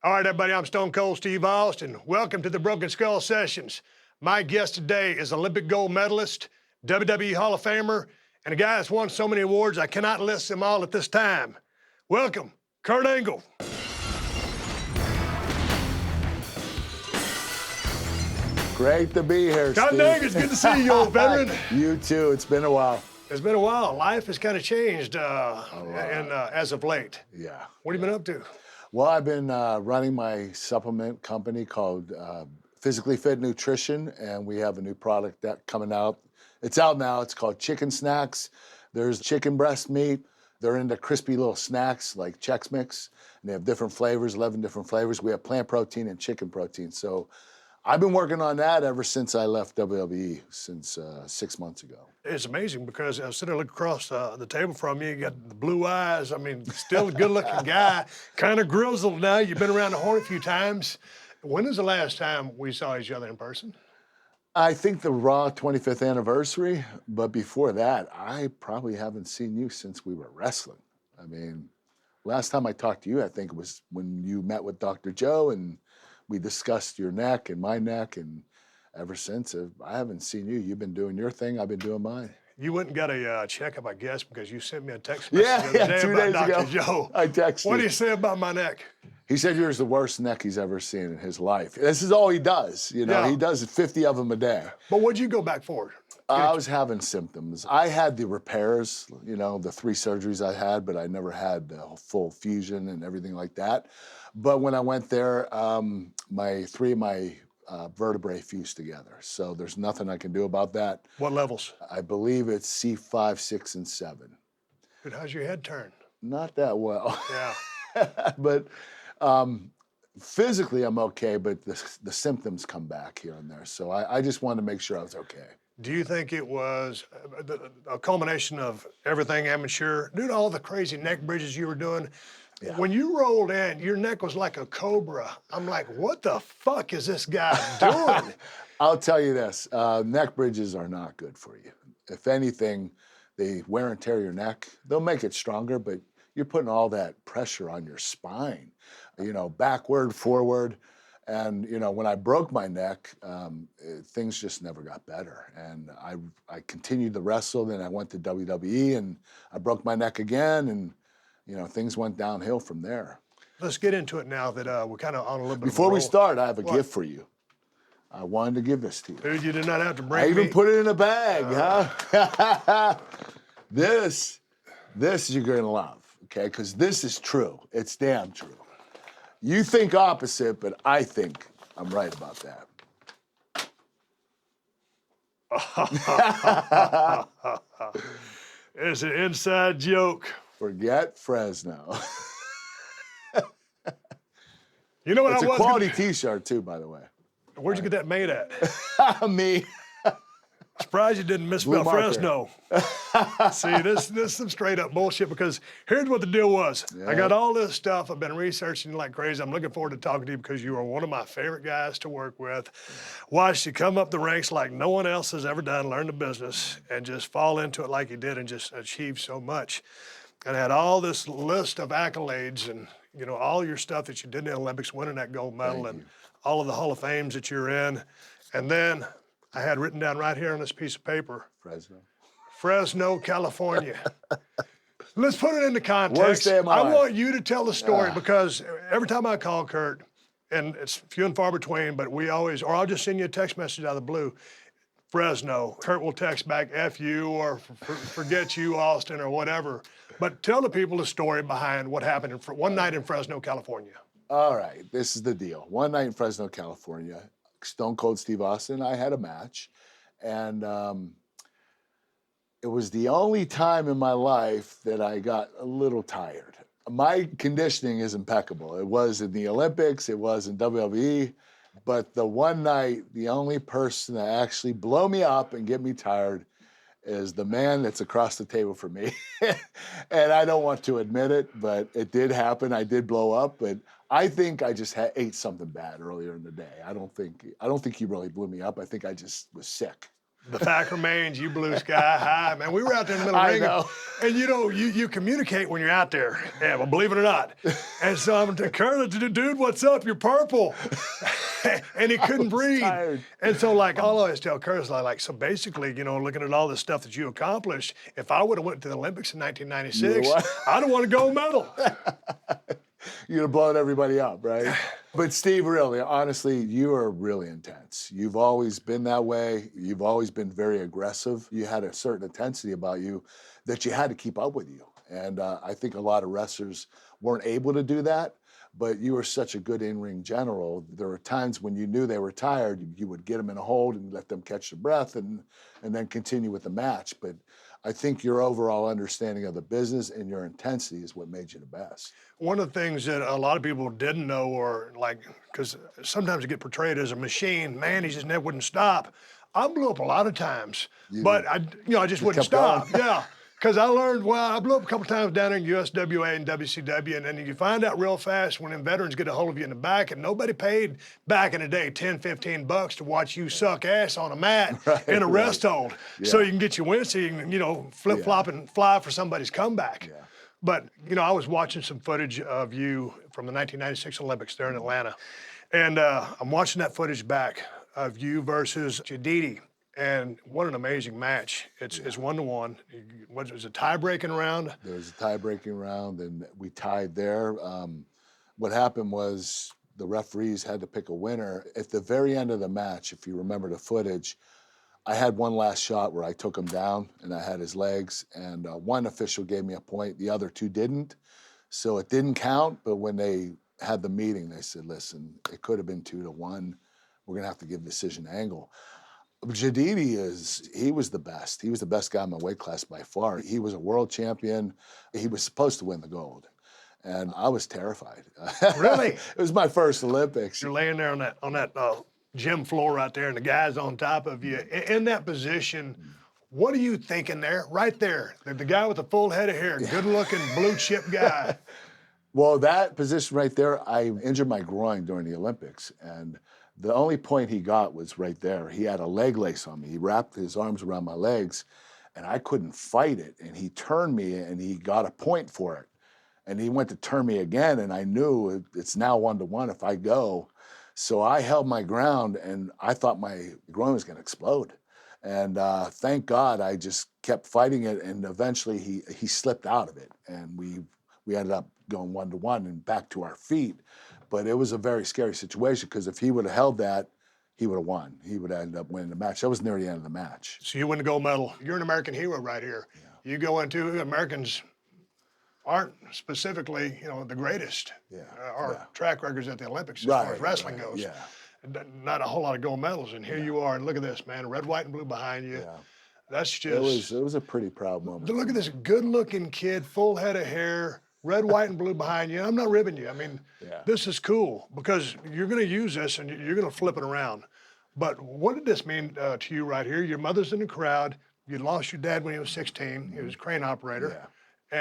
All right, everybody, I'm Stone Cold Steve Austin. Welcome to the Broken Skull Sessions. My guest today is Olympic gold medalist, WWE Hall of Famer, and a guy that's won so many awards I cannot list them all at this time. Welcome, Kurt Angle. Great to be here, God Steve. dang, it's good to see you, old veteran. You too. It's been a while. It's been a while. Life has kind of changed as of late. Yeah. What have you been up to? Well, I've been running my supplement company called Physically Fit Nutrition, and we have a new product that coming out. It's out now. It's called Chicken Snacks. There's chicken breast meat. They're into crispy little snacks like Chex Mix, and they have different flavors, 11 different flavors. We have plant protein and chicken protein. So I've been working on that ever since I left WWE, since 6 months ago. It's amazing because I was sitting there looking across the table from you. You got the blue eyes. I mean, still a good-looking guy, kind of grizzled now. You've been around the horn a few times. When was the last time we saw each other in person? I think the Raw 25th anniversary, but before that, I probably haven't seen you since we were wrestling. I mean, last time I talked to you, I think it was when you met with Dr. Joe and we discussed your neck and my neck, and ever since, I haven't seen you. You've been doing your thing, I've been doing mine. You went and got a checkup, I guess, because you sent me a text message the other day 2 about days Dr. ago. Joe. I texted. What do you say about my neck? He said yours the worst neck he's ever seen in his life. This is all he does. You know, Yeah. he does 50 of them a day. But what'd you go back for? I was having symptoms. I had the repairs, you know, the 3 surgeries I had, but I never had the full fusion and everything like that. But when I went there, 3 of my vertebrae fused together. So there's nothing I can do about that. What levels? I believe it's C5, 6, and 7. Dude, how's your head turn? Not that well. Yeah. But physically I'm okay, but the symptoms come back here and there. So I just wanted to make sure I was okay. Do you think it was a culmination of everything amateur? Dude, all the crazy neck bridges you were doing. Yeah. When you rolled in, your neck was like a cobra. I'm like, what the fuck is this guy doing? I'll tell you this, neck bridges are not good for you. If anything, they wear and tear your neck. They'll make it stronger, but you're putting all that pressure on your spine, you know, backward, forward. And, you know, when I broke my neck, things just never got better. And I continued to wrestle, then I went to WWE and I broke my neck again, and, you know, things went downhill from there. Let's get into it now that we're kind of on a little bit Before of a we roll. start, I have a What? gift for you. I wanted to give this to you. Dude, you did not have to bring I even me. put it in a bag, huh? This you're gonna love, okay? Because this is true. It's damn true. You think opposite, but I think I'm right about that. It's an inside joke. Forget Fresno. You know what It's I a was quality T-shirt too, by the way. Where'd you get that made at? Me. Surprised you didn't misspell Blue marker. Fresno. See, this is some straight up bullshit, because here's what the deal was. I got all this stuff. I've been researching like crazy. I'm looking forward to talking to you because you are one of my favorite guys to work with. Watched you come up the ranks like no one else has ever done, learn the business, and just fall into it like you did and just achieve so much. And I had all this list of accolades and, you know, all your stuff that you did in the Olympics, winning that gold medal, Thank and you. all of the Hall of Fames that you're in. And then I had written down right here on this piece of paper, Fresno, California. Let's put it into context. Worst day of my I life. want you to tell the story, because every time I call Kurt, and it's few and far between, but we always, or I'll just send you a text message out of the blue, Fresno. Kurt will text back, F you, or forget you, Austin, or whatever. But tell the people the story behind what happened one night in Fresno, California. All right, this is the deal. One night in Fresno, California, Stone Cold Steve Austin and I had a match, and it was the only time in my life that I got a little tired. My conditioning is impeccable. It was in the Olympics, it was in WWE, but the one night, the only person that actually blow me up and get me tired is the man that's across the table from me. And I don't want to admit it, but it did happen. I did blow up, but I think I just ate something bad earlier in the day. I don't think he really blew me up. I think I just was sick. The fact remains, you blue sky high, man. We were out there in the middle of the I ring, know. and you know, you communicate when you're out there. Yeah, well, believe it or not. And so I'm to Curtis, dude, what's up? You're purple. And he couldn't breathe. tired. And so, like, I'll always tell Curtis, like, so basically, you know, looking at all the stuff that you accomplished, if I would have went to the Olympics in 1996, what? I'd have won a gold medal. You'd have blown everybody up, right? But Steve, really, honestly, you are really intense. You've always been that way. You've always been very aggressive. You had a certain intensity about you that you had to keep up with you. And I think a lot of wrestlers weren't able to do that. But you were such a good in-ring general. There were times when you knew they were tired, you would get them in a hold and let them catch their breath and then continue with the match. But I think your overall understanding of the business and your intensity is what made you the best. One of the things that a lot of people didn't know, or like, because sometimes you get portrayed as a machine, man, he just never wouldn't stop. I blew up a lot of times, but I just wouldn't kept going. stop. Yeah. Because I learned, well, I blew up a couple times down there in USWA and WCW, and then you find out real fast when them veterans get a hold of you in the back, and nobody paid back in the day 10, 15 bucks to watch you suck ass on a mat in a rest hold. So you can get your win, so you can, you know, flip-flop and fly for somebody's comeback. Yeah. But, you know, I was watching some footage of you from the 1996 Olympics there in Atlanta, and I'm watching that footage back of you versus Jadidi. And what an amazing match. It's 1-1. What was a tie-breaking round? There was a tie-breaking round, and we tied there. What happened was the referees had to pick a winner. At the very end of the match, if you remember the footage, I had one last shot where I took him down, and I had his legs, and one official gave me a point. The other two didn't. So it didn't count, but when they had the meeting, they said, listen, it could have been 2-1. We're going to have to give decision angle. Jadidi he was the best. He was the best guy in my weight class by far. He was a world champion. He was supposed to win the gold. And I was terrified. Really? It was my first Olympics. You're laying there on that gym floor right there, and the guy's on top of you. In that position, what are you thinking there? Right there, the guy with the full head of hair, good-looking blue chip guy. Well, that position right there, I injured my groin during the Olympics. And the only point he got was right there. He had a leg lace on me. He wrapped his arms around my legs, and I couldn't fight it. And he turned me, and he got a point for it. And he went to turn me again, and I knew it's now 1-1 if I go. So I held my ground, and I thought my groin was going to explode. And thank God I just kept fighting it, and eventually he slipped out of it, and we ended up going 1-1 and back to our feet. But it was a very scary situation because if he would have held that, he would have won. He would have ended up winning the match. That was near the end of the match. So you win the gold medal. You're an American hero right here. Yeah. You go into Americans aren't specifically, you know, the greatest. Our track records at the Olympics as far as wrestling goes. Yeah. Not a whole lot of gold medals, and here you are. And look at this, man, red, white, and blue behind you. Yeah. That's just. It was a pretty proud moment. Look at this good-looking kid, full head of hair, red, white, and blue behind you. I'm not ribbing you. I mean, this is cool because you're going to use this and you're going to flip it around. But what did this mean to you right here? Your mother's in the crowd. You lost your dad when he was 16. He was a crane operator. Yeah.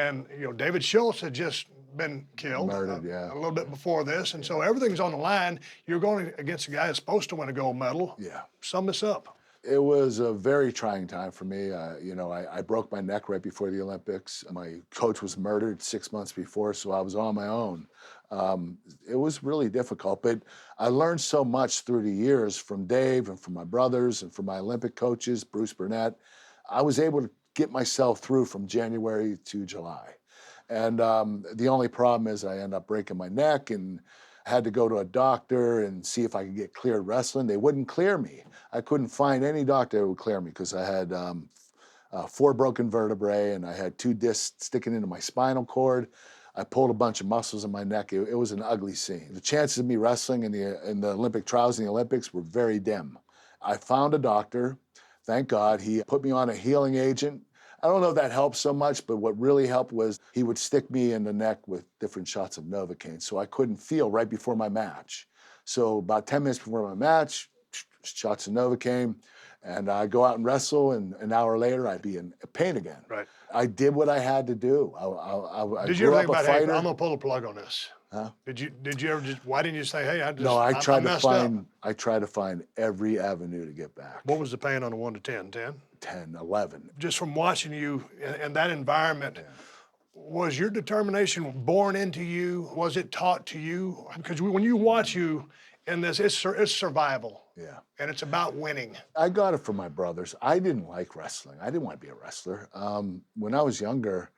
And, you know, David Schultz had just been killed Murdered, a little bit before this. And so everything's on the line. You're going against a guy that's supposed to win a gold medal. Yeah. Sum this up. It was a very trying time for me. I broke my neck right before the Olympics. My coach was murdered 6 months before, so I was on my own. It was really difficult, but I learned so much through the years from Dave and from my brothers and from my Olympic coaches, Bruce Burnett. I was able to get myself through from January to July. And the only problem is I ended up breaking my neck and had to go to a doctor and see if I could get cleared wrestling. They wouldn't clear me. I couldn't find any doctor that would clear me because I had 4 broken vertebrae and I had 2 discs sticking into my spinal cord. I pulled a bunch of muscles in my neck. It was an ugly scene. The chances of me wrestling in the Olympic trials in the Olympics were very dim. I found a doctor. Thank God. He put me on a healing agent. I don't know if that helped so much, but what really helped was he would stick me in the neck with different shots of Novocaine so I couldn't feel right before my match. So about 10 minutes before my match, shots of Novocaine, And I'd go out and wrestle, and an hour later, I'd be in pain again. Right. I did what I had to do. I Did you grew ever up think a about, hey, fighter. I'm gonna pull the plug on this? Huh? Did you ever just, why didn't you say, hey, No, I I tried to messed up? find every avenue to get back. What was the pain on a 1 to 10? 10? 10, 11. Just from watching you in that environment, was your determination born into you? Was it taught to you? Because when you watch you in this, it's survival. Yeah. And it's about winning. I got it from my brothers. I didn't like wrestling. I didn't want to be a wrestler. When I was younger,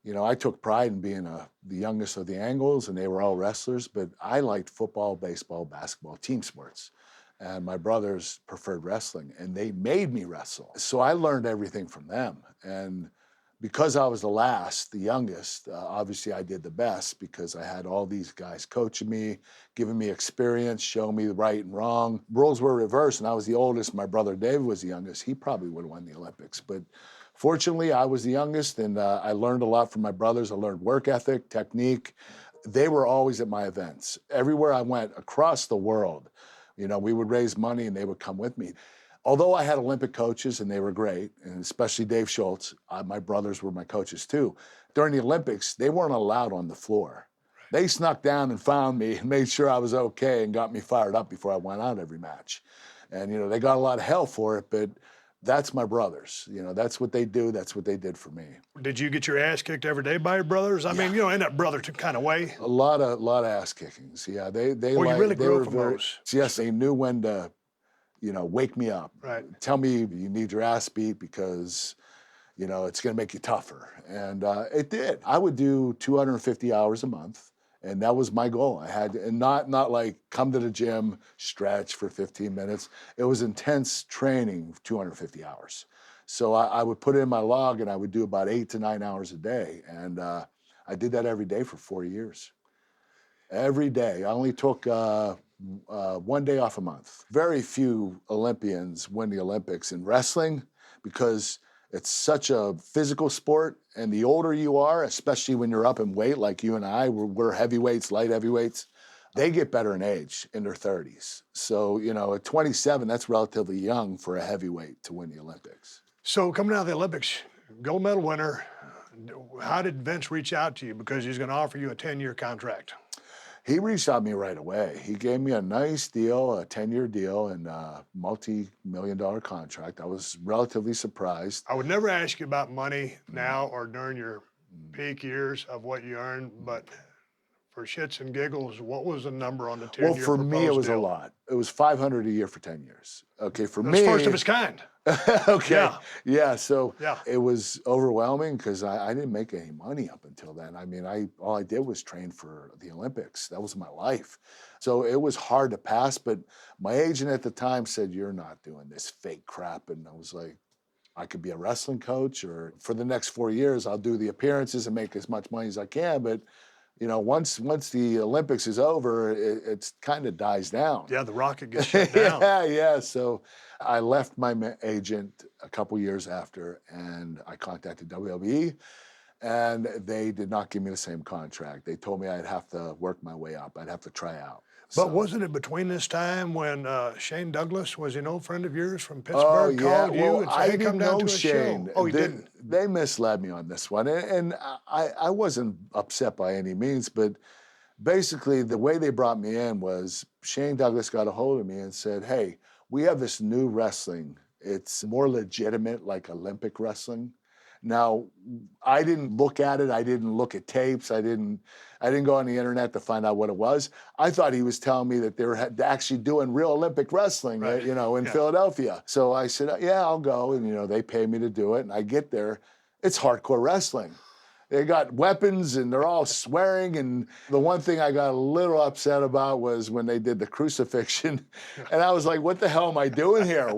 you know, I took pride in being the youngest of the Angles, and they were all wrestlers, but I liked football, baseball, basketball, team sports. And my brothers preferred wrestling, and they made me wrestle. So I learned everything from them. And because I was the last, the youngest, obviously I did the best because I had all these guys coaching me, giving me experience, showing me the right and wrong. Roles were reversed, and I was the oldest. My brother David was the youngest. He probably would have won the Olympics. But fortunately, I was the youngest, and I learned a lot from my brothers. I learned work ethic, technique. They were always at my events. Everywhere I went across the world, you know, we would raise money, and they would come with me. Although I had Olympic coaches, and they were great, and especially Dave Schultz, my brothers were my coaches too. During the Olympics, they weren't allowed on the floor. They snuck down and found me and made sure I was okay and got me fired up before I went out every match. And, you know, they got a lot of hell for it, but that's my brothers. You know, that's what they do. That's what they did for me. Did you get your ass kicked every day by your brothers? I mean, you know, in that brother kind of way. A lot of ass kickings. Yeah, they Well, you really they grew were up from very, those. yes, they knew when to, you know, wake me up. Right. Tell me you need your ass beat because, you know, it's going to make you tougher. And it did. I would do 250 hours a month, and that was my goal. I had, and not like come to the gym, stretch for 15 minutes. It was intense training, 250 hours. So I would put it in my log, and I would do about 8 to 9 hours a day. And I did that every day for 4 years. Every day. I only took 1 day off a month. Very few Olympians win the Olympics in wrestling because it's such a physical sport. And the older you are, especially when you're up in weight like you and I, we're heavyweights, light heavyweights, they get better in age in their 30s. So, you know, at 27, that's relatively young for a heavyweight to win the Olympics. So coming out of the Olympics, gold medal winner, how did Vince reach out to you? Because he's going to offer you a 10-year contract. He reached out to me right away. He gave me a nice deal, a 10-year deal, and a multi-million-dollar contract. I was relatively surprised. I would never ask you about money now or during your peak years of what you earned, but for shits and giggles, what was the number on the 10-year Well, for me, it was deal? a lot. It was $500 a year for 10 years. Okay, for That's me. first of its kind. Okay. Yeah. So Yeah. it was overwhelming because I didn't make any money up until then. I mean, all I did was train for the Olympics. That was my life. So it was hard to pass, but my agent at the time said, "You're not doing this fake crap." And I was like, I could be a wrestling coach, or for the next 4 years, I'll do the appearances and make as much money as I can. But, you know, once the Olympics is over, it's kind of dies down. Yeah, the rocket gets shut down. Yeah. So I left my agent a couple years after, and I contacted WWE, and they did not give me the same contract. They told me I'd have to work my way up. I'd have to try out. But wasn't it between this time when Shane Douglas was an old friend of yours from Pittsburgh Oh, yeah. called you Well, and said, I hey, come didn't down know to a Shane. show? Oh, he didn't? They misled me on this one. And I wasn't upset by any means, but basically the way they brought me in was Shane Douglas got a hold of me and said, hey, we have this new wrestling. It's more legitimate, like Olympic wrestling. Now, I didn't look at it. I didn't look at tapes. I didn't go on the internet to find out what it was. I thought he was telling me that they were actually doing real Olympic wrestling, Right. you know, in Philadelphia. So I said, yeah, I'll go. And, you know, they pay me to do it. And I get there. It's hardcore wrestling. They got weapons and they're all swearing. And the one thing I got a little upset about was when they did the crucifixion. And I was like, what the hell am I doing here?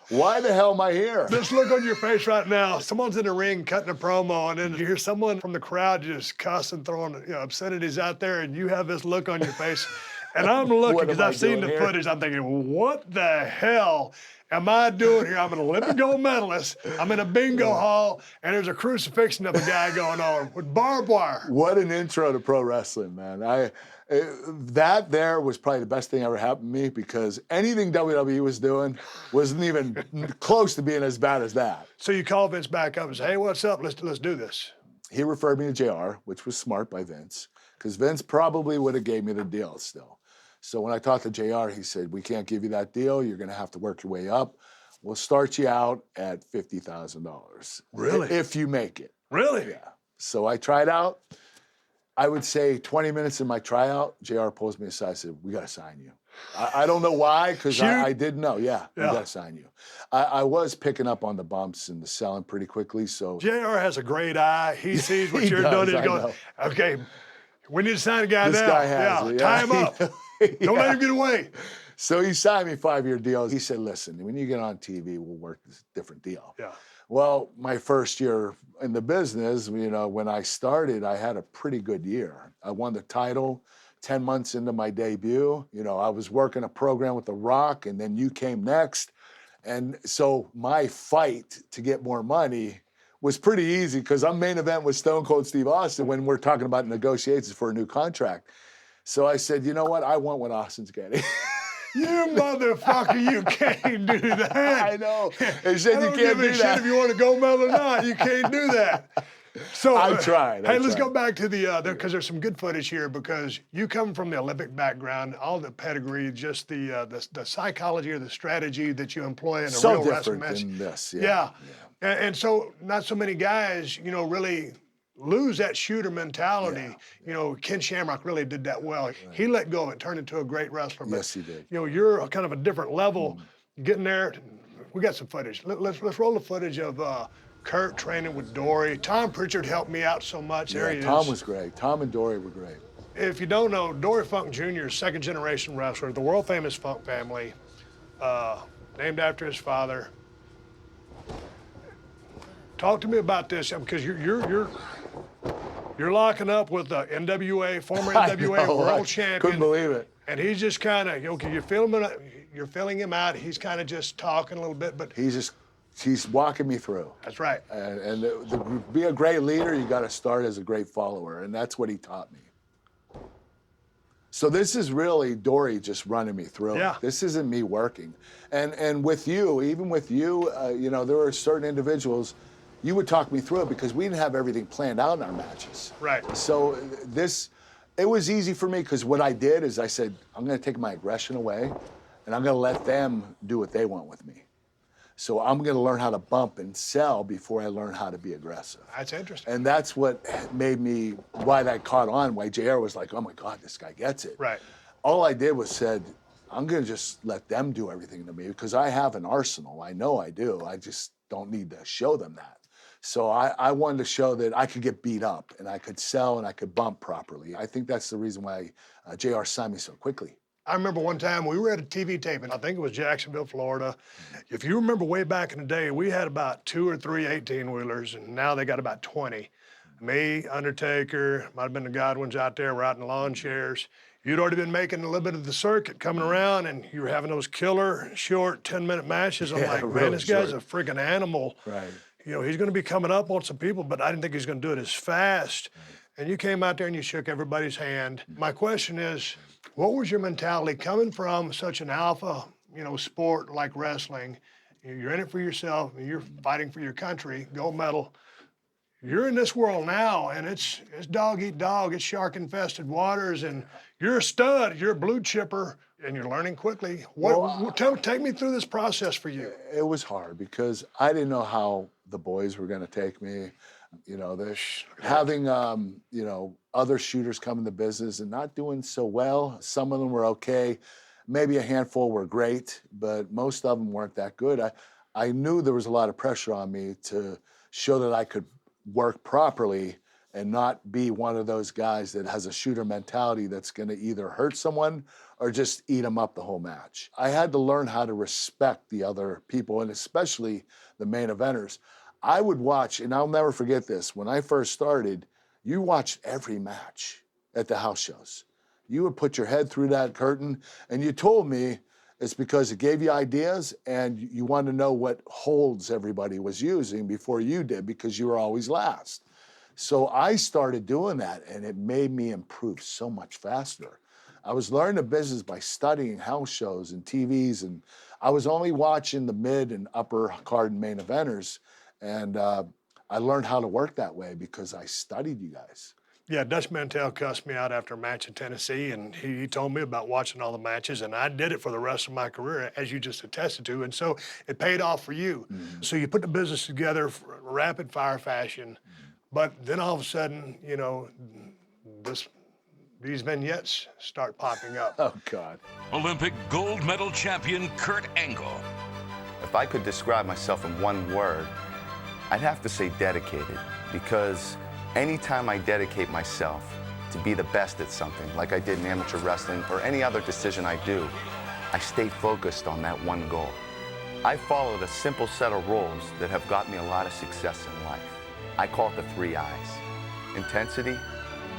Why the hell am I here? This look on your face right now, someone's in the ring cutting a promo, and then you hear someone from the crowd just cussing, throwing obscenities out there, and you have this look on your face. And I'm looking What because am I I've seen doing the here? footage. I'm thinking, what the hell am I doing here? I'm an Olympic gold medalist. I'm in a bingo hall, and there's a crucifixion of a guy going on with barbed wire. What an intro to pro wrestling, man. That there was probably the best thing ever happened to me because anything WWE was doing wasn't even close to being as bad as that. So you call Vince back up and say, hey, what's up? Let's do this. He referred me to JR, which was smart by Vince, because Vince probably would have gave me the deal still. So when I talked to JR, he said, we can't give you that deal. You're going to have to work your way up. We'll start you out at $50,000. Really? If you make it. Really? Yeah. So I tried out. I would say 20 minutes in my tryout, JR pulls me aside and said, we got to sign you. I don't know why, because I didn't know. Yeah, we got to sign you. I was picking up on the bumps and the selling pretty quickly. So JR has a great eye. He sees what He you're does, doing. He's I going, know. okay, we need to sign a guy This now. guy has it, yeah. Tie him up. Don't let him get away. So he signed me 5-year deal. He said, listen, when you get on TV, we'll work this different deal. Yeah. Well, my first year in the business, when I started, I had a pretty good year. I won the title 10 months into my debut. I was working a program with The Rock, and then you came next. And so my fight to get more money was pretty easy because I'm main event with Stone Cold Steve Austin when we're talking about negotiations for a new contract. So I said, you know what? I want what Austin's getting. You motherfucker, you can't do that. I know. They said I you don't can't give a do shit that. if you want to go medal or not. You can't do that. So I tried. Hey, let's go back to the because there's some good footage here because you come from the Olympic background, all the pedigree, just the psychology or the strategy that you employ in a So real wrestling different match. than this. Yeah. And so not so many guys, really lose that shooter mentality. Ken Shamrock really did that well. He let go of it, turned into a great wrestler. But, Yes, he did. You're kind of a different level. Getting there, we got some footage. Let's roll the footage of Kurt training with Dory. Tom Pritchard helped me out so much. There he Tom is. was great. Tom and Dory were great. If you don't know, Dory Funk Jr. is second generation wrestler, the world famous Funk family, named after his father. Talk to me about this because you're locking up with the NWA, former NWA world champion. Couldn't believe it. And he's just kind of, okay, you're filling him out. He's kind of just talking a little bit, but He's walking me through. that's right. And to be a great leader, you got to start as a great follower, and that's what he taught me. So this is really Dory just running me through. Yeah. This isn't me working. And with you, even with you, there were certain individuals, you would talk me through it because we didn't have everything planned out in our matches. Right. So it was easy for me because what I did is I said, I'm going to take my aggression away, and I'm going to let them do what they want with me. So I'm going to learn how to bump and sell before I learn how to be aggressive. That's interesting. And that's what made me, why that caught on, why JR was like, oh my God, this guy gets it. Right. All I did was said, I'm going to just let them do everything to me because I have an arsenal. I know I do. I just don't need to show them that. So I wanted to show that I could get beat up and I could sell and I could bump properly. I think that's the reason why JR signed me so quickly. I remember one time we were at a TV taping. I think it was Jacksonville, Florida. If you remember way back in the day, we had about 2 or 3 18-wheelers, and now they got about 20. Me, Undertaker, might have been the Godwins out there riding lawn chairs. You'd already been making a little bit of the circuit coming around, and you were having those killer, short, 10-minute matches. I'm like, man, really this guy's short. a freaking animal. Right. He's going to be coming up on some people, but I didn't think he was going to do it as fast. And you came out there and you shook everybody's hand. My question is, what was your mentality coming from such an alpha, sport like wrestling? You're in it for yourself, you're fighting for your country, gold medal. You're in this world now, and it's dog eat dog, it's shark infested waters, and you're a stud, you're a blue chipper, and you're learning quickly. Take me through this process for you. It was hard because I didn't know how the boys were going to take me. Having other shooters come in the business and not doing so well. Some of them were okay. Maybe a handful were great, but most of them weren't that good. I knew there was a lot of pressure on me to show that I could work properly and not be one of those guys that has a shooter mentality that's going to either hurt someone or just eat them up the whole match. I had to learn how to respect the other people, and especially the main eventers. I would watch, and I'll never forget this, when I first started, you watched every match at the house shows. You would put your head through that curtain, and you told me it's because it gave you ideas and you wanted to know what holds everybody was using before you did because you were always last. So I started doing that, and it made me improve so much faster. I was learning the business by studying house shows and TVs, and I was only watching the mid and upper card and main eventers, and I learned how to work that way because I studied you guys. Yeah, Dutch Mantell cussed me out after a match in Tennessee, and he told me about watching all the matches, and I did it for the rest of my career, as you just attested to, and so it paid off for you. So you put the business together for rapid fire fashion, but then all of a sudden, you know, these vignettes start popping up. Oh, God. Olympic gold medal champion Kurt Angle. If I could describe myself in one word, I'd have to say dedicated, because anytime I dedicate myself to be the best at something, like I did in amateur wrestling or any other decision I do, I stay focused on that one goal. I followed a simple set of rules that have got me a lot of success in life. I call it the 3 I's: intensity,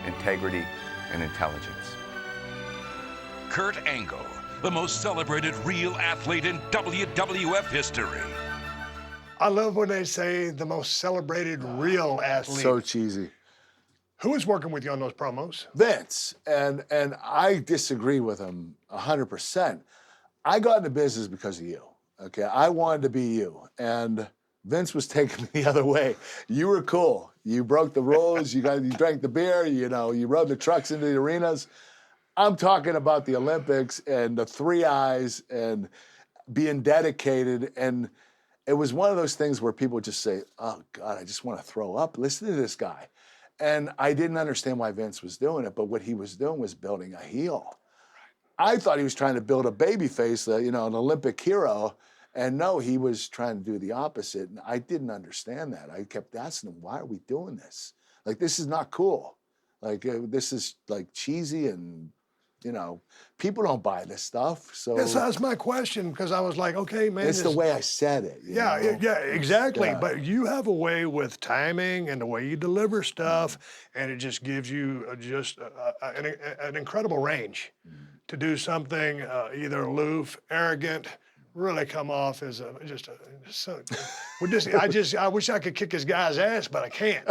integrity, and intelligence. Kurt Angle, the most celebrated real athlete in WWF history. I love when they say the most celebrated real athlete. So cheesy. Who was working with you on those promos? Vince, and I disagree with him 100%. I got into business because of you, okay? I wanted to be you, and Vince was taking me the other way. You were cool. You broke the rules. You drank the beer. You know, you rode the trucks into the arenas. I'm talking about the Olympics and the 3 I's and being dedicated. And it was one of those things where people would just say, "Oh God, I just want to throw up. Listen to this guy." And I didn't understand why Vince was doing it, but what he was doing was building a heel. I thought he was trying to build a baby face, you know, an Olympic hero. And no, he was trying to do the opposite. And I didn't understand that. I kept asking him, why are we doing this? Like, this is not cool. Like, this is like cheesy and, you know, people don't buy this stuff. So That's my question, because I was like, okay, man. it's the way I said it. you Yeah, know? yeah, exactly. Yeah. But you have a way with timing and the way you deliver stuff, and it just gives you an incredible range to do something either aloof, arrogant, really come off as I wish I could kick his guy's ass, but I can't.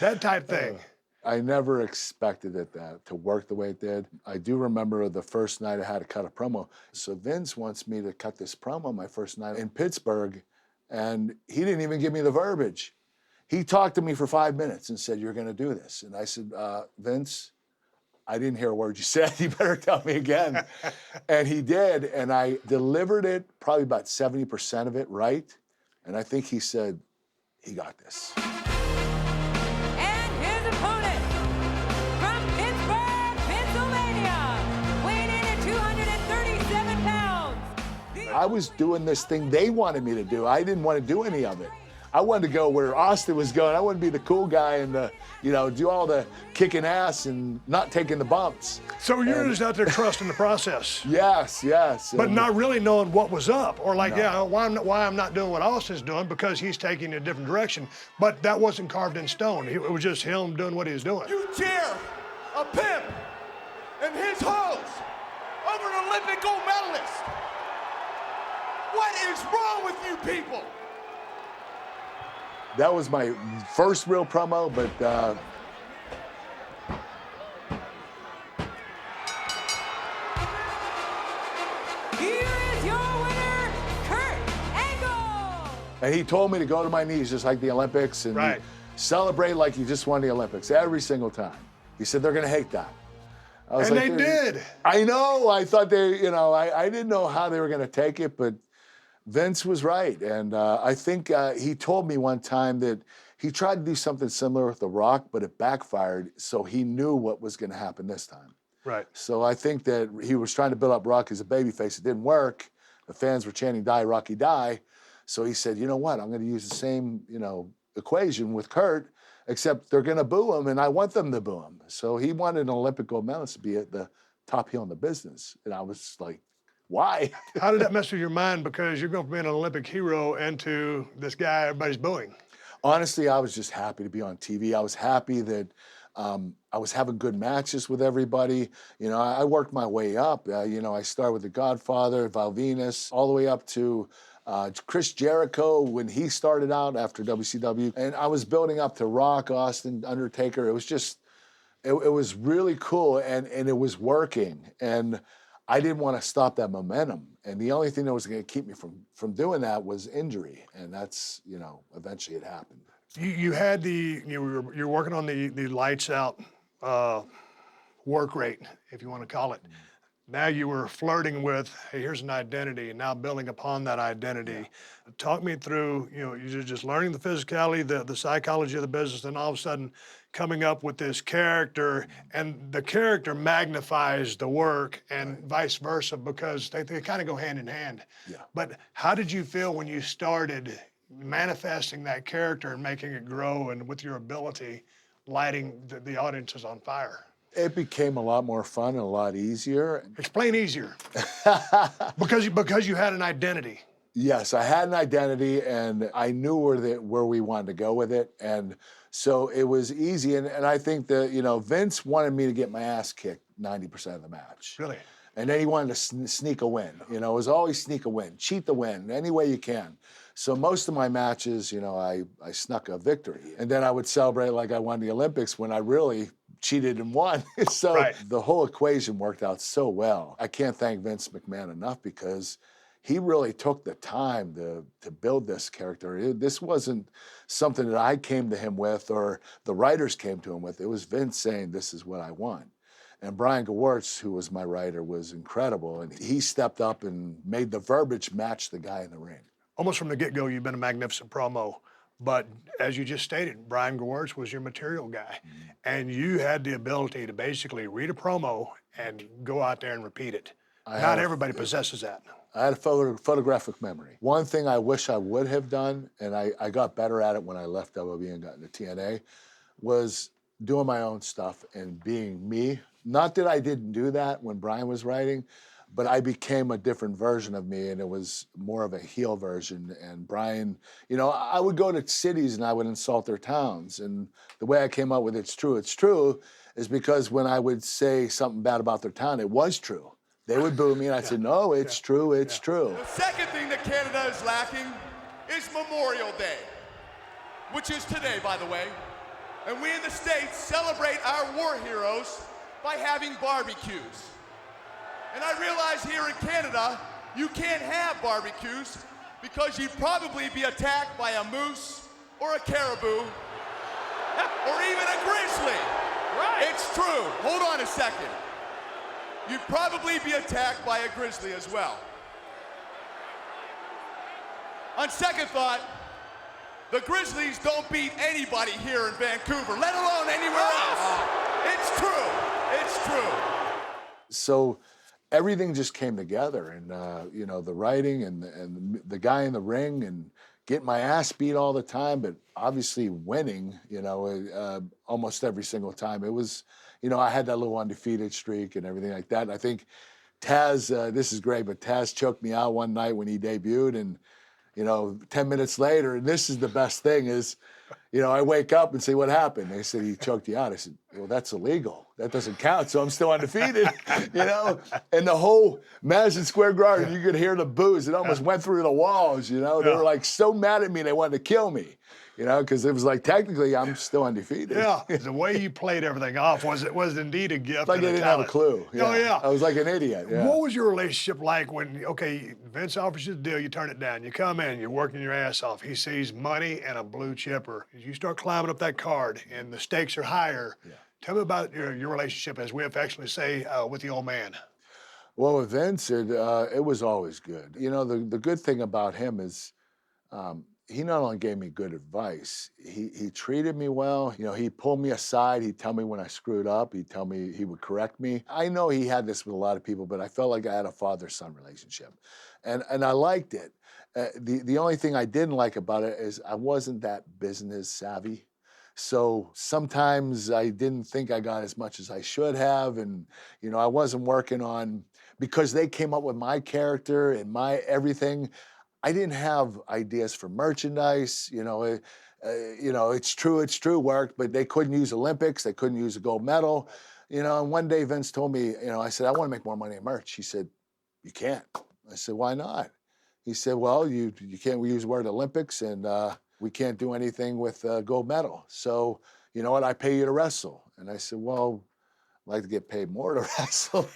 That type thing. I never expected it to work the way it did. I do remember the first night I had to cut a promo. So Vince wants me to cut this promo my first night in Pittsburgh, and he didn't even give me the verbiage. He talked to me for 5 minutes and said, "You're going to do this." And I said, "Vince, I didn't hear a word you said. You better tell me again." And he did, and I delivered it, probably about 70% of it right. And I think he said, "He got this." And his opponent, from Pittsburgh, Pennsylvania, weighing in at 237 pounds. I was doing this thing they wanted me to do. I didn't want to do any of it. I wanted to go where Austin was going. I wanted to be the cool guy and, do all the kicking ass and not taking the bumps. So you're just out there trusting the process. Yes. But And not really knowing what was up, or like, why I'm not doing what Austin's doing, because he's taking a different direction. But that wasn't carved in stone. It was just him doing what he was doing. You cheer a pimp and his hoes over an Olympic gold medalist. What is wrong with you people? that was my first real promo, but Here is your winner, Kurt Angle. and he told me to go to my knees just like the Olympics and Right. celebrate like you just won the Olympics every single time. He said they're going to hate that. I was And like, they did. I know. I thought I didn't know how they were going to take it, but Vince was right. And I think he told me one time that he tried to do something similar with The Rock, but it backfired. So he knew what was going to happen this time. Right. So I think that he was trying to build up Rock as a babyface. It didn't work. The fans were chanting, "Die, Rocky, die." So he said, you know what? I'm going to use the same, equation with Kurt, except they're going to boo him, and I want them to boo him. So he wanted an Olympic gold medalist to be at the top heel in the business. And I was like, why? How did that mess with your mind? Because you're going from being an Olympic hero into this guy everybody's booing. Honestly, I was just happy to be on TV. I was happy that I was having good matches with everybody. You know, I worked my way up. You know, I started with The Godfather, Val Venus, all the way up to Chris Jericho when he started out after WCW. And I was building up to Rock, Austin, Undertaker. It was just, it was really cool, and it was working. And I didn't want to stop that momentum. And the only thing that was going to keep me from doing that was injury. And that's, you know, eventually it happened. You had you're working on the lights out work rate, if you want to call it. Now you were flirting with, hey, here's an identity, and now building upon that identity. Talk me through, you know, you're just learning the physicality, the psychology of the business, and all of a sudden coming up with this character, and the character magnifies the work, and vice versa, because they kind of go hand in hand. Yeah. But how did you feel when you started manifesting that character and making it grow, and with your ability, lighting the audiences on fire? It became a lot more fun and a lot easier. Explain easier. because you had an identity. Yes, I had an identity, and I knew where we wanted to go with it, and so it was easy. And I think that, you know, Vince wanted me to get my ass kicked 90% of the match. Really? And then he wanted to sneak a win. You know, it was always sneak a win, cheat the win, any way you can. So most of my matches, you know, I snuck a victory. And then I would celebrate like I won the Olympics when I really cheated and won. So Right. the whole equation worked out so well. I can't thank Vince McMahon enough, because he really took the time to build this character. This wasn't something that I came to him with or the writers came to him with. It was Vince saying, this is what I want. And Brian Gewirtz, who was my writer, was incredible. And he stepped up and made the verbiage match the guy in the ring. Almost from the get-go, you've been a magnificent promo. But as you just stated, Brian Gewirtz was your material guy. And you had the ability to basically read a promo and go out there and repeat it. Not everybody possesses that. I had a photographic memory. One thing I wish I would have done, and I got better at it when I left WWE and got into TNA, was doing my own stuff and being me. Not that I didn't do that when Brian was writing, but I became a different version of me, and it was more of a heel version. And Brian, you know, I would go to cities and I would insult their towns. And the way I came up with it's true, is because when I would say something bad about their town, it was true. They would boo me, and I'd say, no, it's true, it's true. The second thing that Canada is lacking is Memorial Day, which is today, by the way. And we in the States celebrate our war heroes by having barbecues. And I realize here in Canada, you can't have barbecues because you'd probably be attacked by a moose or a caribou or even a grizzly. Right. It's true. Hold on a second. You'd probably be attacked by a grizzly as well. On second thought, the Grizzlies don't beat anybody here in Vancouver, let alone anywhere else. It's true. It's true. So everything just came together, and you know, the writing and the guy in the ring and getting my ass beat all the time, but obviously winning, you know, almost every single time. It was, you know, I had that little undefeated streak and everything like that. And I think Taz, this is great, but Taz choked me out one night when he debuted, and you know, 10 minutes later, and this is the best thing is, you know, I wake up and say, what happened? They said, he choked you out. I said, well, that's illegal. That doesn't count, so I'm still undefeated, you know? And the whole Madison Square Garden, you could hear the boos. It almost went through the walls, you know? They were like so mad at me, they wanted to kill me, you know, because it was like, technically, I'm still undefeated. Yeah, the way you played everything off was indeed a gift. Like I and a didn't have a talent. clue. Oh, yeah. I was like an idiot. Yeah. What was your relationship like when, okay, Vince offers you the deal, you turn it down, you come in, you're working your ass off. He sees money and a blue chipper. You start climbing up that card and the stakes are higher. Yeah. Tell me about your relationship, as we affectionately say, with the old man. Well, with Vince, it was always good. You know, the good thing about him is he not only gave me good advice, he treated me well. You know, he pulled me aside. He'd tell me when I screwed up. He'd tell me, he would correct me. I know he had this with a lot of people, but I felt like I had a father-son relationship. And I liked it. The only thing I didn't like about it is I wasn't that business savvy. So sometimes I didn't think I got as much as I should have. And, you know, I wasn't working on, because they came up with my character and my everything, I didn't have ideas for merchandise. You know, you know, it's true worked, but they couldn't use Olympics, they couldn't use a gold medal, you know. And one day Vince told me, you know, I said, I want to make more money in merch. He said, you can't. I said, why not? He said, well, you can't use the word Olympics, and we can't do anything with gold medal. So, you know what, I pay you to wrestle. And I said, well, I'd like to get paid more to wrestle,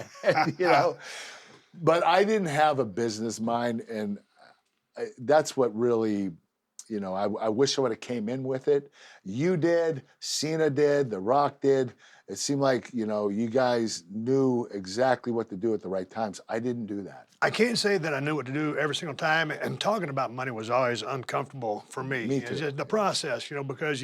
you know. But I didn't have a business mind, and that's what really, you know, I wish I would have came in with it. You did, Cena did, The Rock did. It seemed like, you know, you guys knew exactly what to do at the right times. I didn't do that. I can't say that I knew what to do every single time, and talking about money was always uncomfortable for me. Me too. It's just the process, you know, because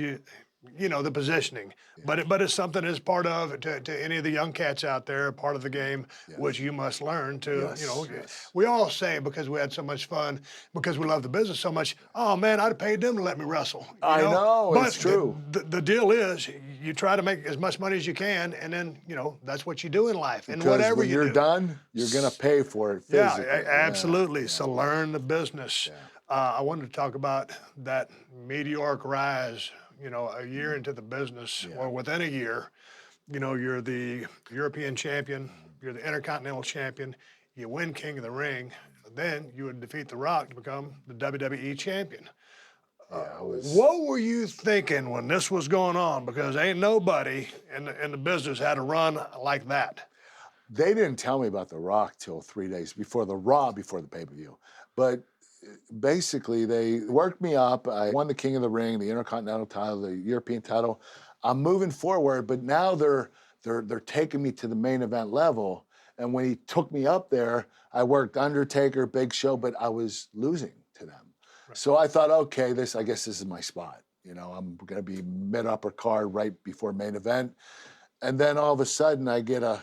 you know, the positioning. Yeah. But it's something that's part of to any of the young cats out there, part of the game, Yes. which you must learn to, Yes, you know. yes. We all say, because we had so much fun, because we love the business so much, oh man, I'd have paid them to let me wrestle. You I know, but it's true. The deal is, you try to make as much money as you can, and then, you know, that's what you do in life. And Because whatever when you you're do. done, you're going to pay for it physically. Yeah, absolutely. So learn the business. Yeah. I wanted to talk about that meteoric rise, you know, a year into the business, or within a year. You know, you're the European champion, you're the Intercontinental champion, you win King of the Ring, then you would defeat The Rock to become the WWE champion. What were you thinking when this was going on? Because ain't nobody in the business had a run like that. They didn't tell me about The Rock till 3 days before before the pay-per-view. But basically, they worked me up. I won the King of the Ring, the Intercontinental title, the European title. I'm moving forward, but now they're taking me to the main event level. And when he took me up there, I worked Undertaker, Big Show, but I was losing to them. Right. So I thought, okay, I guess this is my spot. You know, I'm going to be mid-upper card right before main event. And then all of a sudden I get a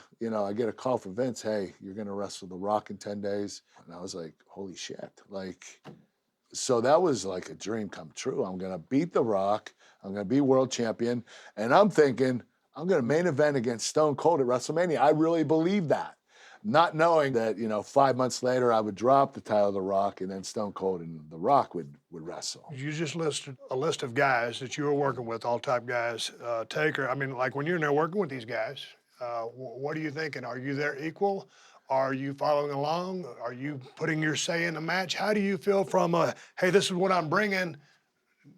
call from Vince, hey, you're going to wrestle The Rock in 10 days. And I was like, holy shit. Like, so that was like a dream come true. I'm going to beat The Rock. I'm going to be world champion. And I'm thinking, I'm going to main event against Stone Cold at WrestleMania. I really believe that. Not knowing that, you know, 5 months later, I would drop the title of The Rock, and then Stone Cold and The Rock would wrestle. You just listed a list of guys that you were working with, all type guys. Taker, I mean, like when you're in there working with these guys, what are you thinking? Are you their equal? Are you following along? Are you putting your say in the match? How do you feel from, hey, this is what I'm bringing?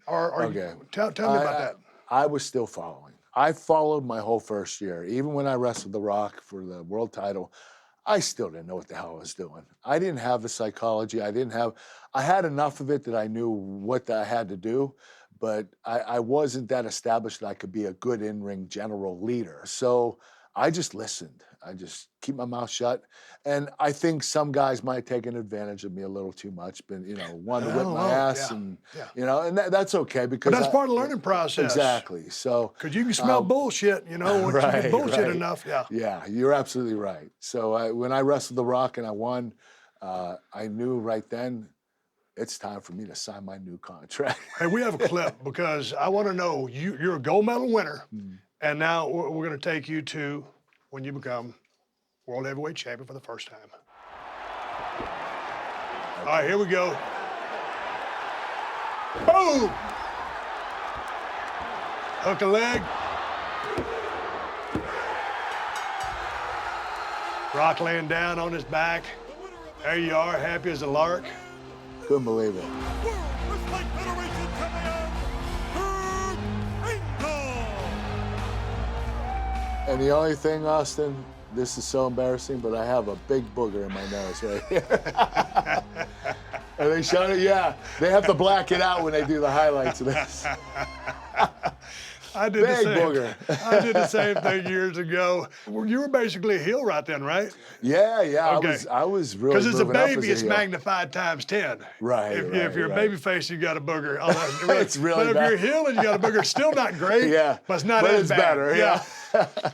Okay. Tell me about that. I was still following. I followed my whole first year. Even when I wrestled The Rock for the world title, I still didn't know what the hell I was doing. I didn't have the psychology. I had enough of it that I knew what I had to do, but I wasn't that established that I could be a good in-ring general leader. So I just listened. I just keep my mouth shut. And I think some guys might have taken advantage of me a little too much, but, you know, wanted to whip my ass and, you know, and that's okay because But that's part of the learning process. Exactly. So, because you can smell bullshit, you know, once you get bullshit enough. Yeah. Yeah, you're absolutely right. So when I wrestled The Rock and I won, I knew right then it's time for me to sign my new contract. Hey, we have a clip because I want to know, you're a gold medal winner, and now we're going to take you to when you become World Heavyweight Champion for the first time. All right, here we go. Boom! Hook a leg. Rock laying down on his back. There you are, happy as a lark. Couldn't believe it. World Wrestling Federation champion, Kurt Angle. And the only thing, Austin, this is so embarrassing, but I have a big booger in my nose right here. And they showed it, yeah. They have to black it out when they do the highlights of this. I did Big booger. I did the same thing years ago. You were basically a heel right then, right? Yeah. Okay. I was really Because as a moving up baby, as it's heel. magnified times 10. Right, If you're a right. baby face, you got a booger. Oh, that's really, It's really but bad. if you're a heel and you got a booger, still not great. Yeah, but it's not but as it's bad. better, yeah.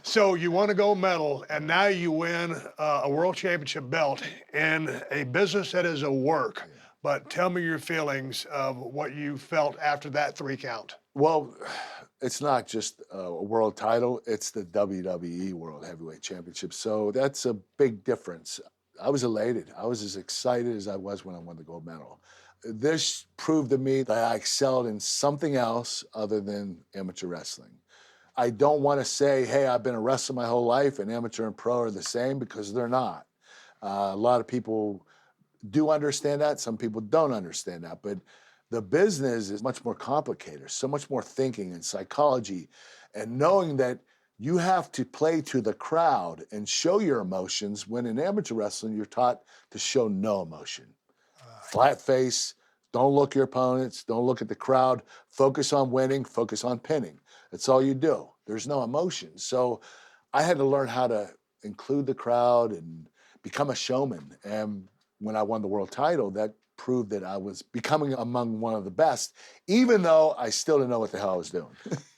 So you won a gold medal, and now you win a world championship belt in a business that is a work. Yeah. But tell me your feelings of what you felt after that 3 count. Well, it's not just a world title, it's the WWE World Heavyweight Championship. So that's a big difference. I was elated. I was as excited as I was when I won the gold medal. This proved to me that I excelled in something else other than amateur wrestling. I don't want to say, hey, I've been a wrestler my whole life and amateur and pro are the same, because they're not. A lot of people do understand that. Some people don't understand that. But the business is much more complicated, so much more thinking and psychology, and knowing that you have to play to the crowd and show your emotions, when in amateur wrestling, you're taught to show no emotion. Flat face, don't look at your opponents, don't look at the crowd, focus on winning, focus on pinning. That's all you do. There's no emotion. So I had to learn how to include the crowd and become a showman. And when I won the world title, that proved that I was becoming among one of the best, even though I still didn't know what the hell I was doing.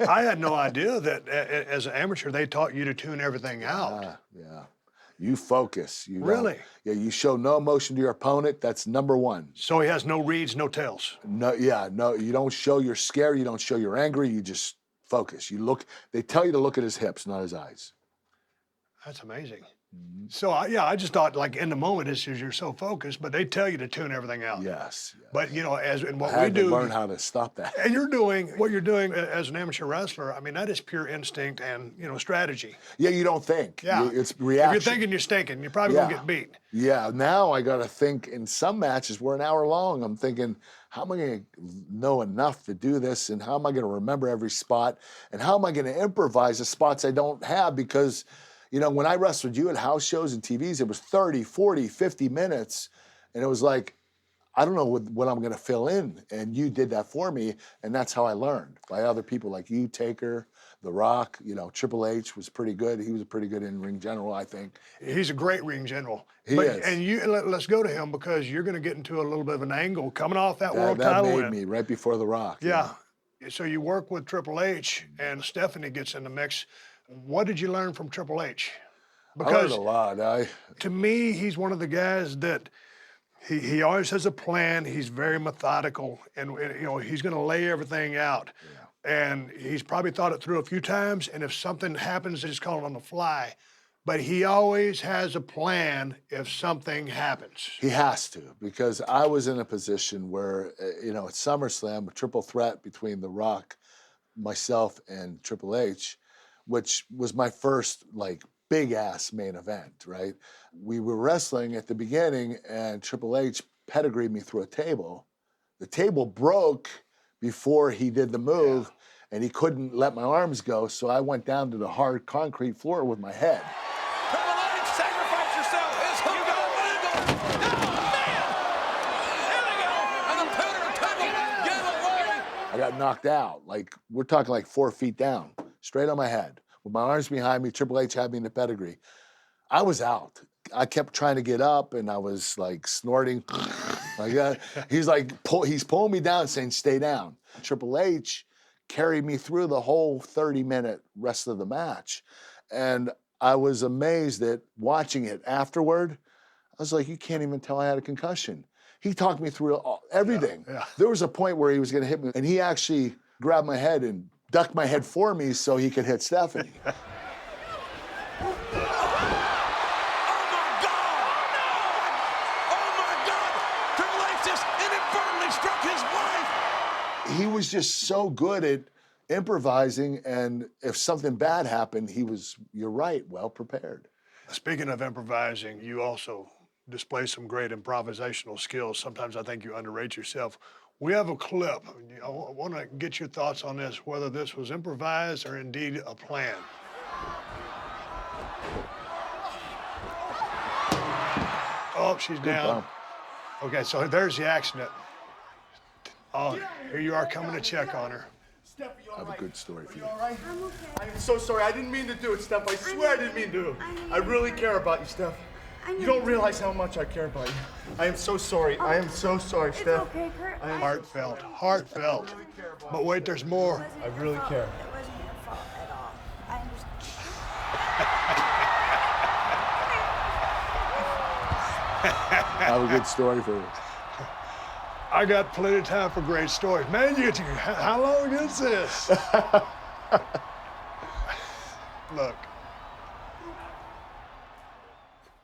I had no idea that as an amateur, they taught you to tune everything out. Yeah. You focus. You don't- Really? Yeah, you show no emotion to your opponent. That's number one. So he has no reads, no tails. No, you don't show you're scared, you don't show you're angry, you just focus. You look, they tell you to look at his hips, not his eyes. That's amazing. So, I just thought, like, in the moment, it's just you're so focused, but they tell you to tune everything out. Yes. But, you know, as in I what we had to do, learn how to stop that. and what you're doing as an amateur wrestler, I mean, that is pure instinct and, you know, strategy. Yeah, you don't think. Yeah. It's reaction. If you're thinking, you're stinking. You're probably going to get beat. Yeah, now I got to think. In some matches, we're an hour long. I'm thinking, how am I going to know enough to do this? And how am I going to remember every spot? And how am I going to improvise the spots I don't have? Because, you know, when I wrestled you at house shows and TVs, it was 30, 40, 50 minutes. And it was like, I don't know what I'm going to fill in. And you did that for me. And that's how I learned, by other people like you, Taker, The Rock. You know, Triple H was pretty good. He was a pretty good in-ring general, I think. He's a great ring general. He is. And let's go to him, because you're going to get into a little bit of an angle coming off that world That title made win. me right before The Rock. Yeah. So you work with Triple H, and Stephanie gets in the mix. What did you learn from Triple H? I learned a lot. To me, he's one of the guys that he always has a plan. He's very methodical, and you know, he's going to lay everything out. And he's probably thought it through a few times. And if something happens, just call it on the fly. But he always has a plan if something happens. He has to, because I was in a position where, you know, at SummerSlam, a triple threat between The Rock, myself, and Triple H, which was my first, like, big-ass main event, right? We were wrestling at the beginning, and Triple H pedigreed me through a table. The table broke before he did the move, and he couldn't let my arms go, so I went down to the hard concrete floor with my head. Triple H, sacrifice yourself. It's hooked on Angle. Oh, man. Here we go. And the Powder Tunnel gave away. I got knocked out. Like, we're talking like 4 feet down, straight on my head. With my arms behind me, Triple H had me in the pedigree. I was out. I kept trying to get up, and I was like snorting. Like that. He's pulling me down, saying, "Stay down." Triple H carried me through the whole 30-minute rest of the match. And I was amazed that watching it afterward, I was like, you can't even tell I had a concussion. He talked me through everything. Yeah. There was a point where he was going to hit me, and he actually grabbed my head and ducked my head for me so he could hit Stephanie. He was just so good at improvising, and if something bad happened, you're right, well prepared. Speaking of improvising, you also display some great improvisational skills. Sometimes I think you underrate yourself. We have a clip. I want to get your thoughts on this, whether this was improvised or indeed a plan. Oh, she's down. Okay, so there's the accident. Oh, here you are coming to check on her. Steph, you I have a good story for you. all right? I'm okay. I am so sorry. I didn't mean to do it, Steph. I swear I didn't mean to. I really care about you, Steph. You don't realize how much I care about you. I am so sorry. I am so sorry, It's Steph. okay, Kurt. Heartfelt, heartfelt. But wait, there's more. I really care. It wasn't your fault at all. I understand. I have a good story for you. I got plenty of time for great stories. Man, how long is this? Look.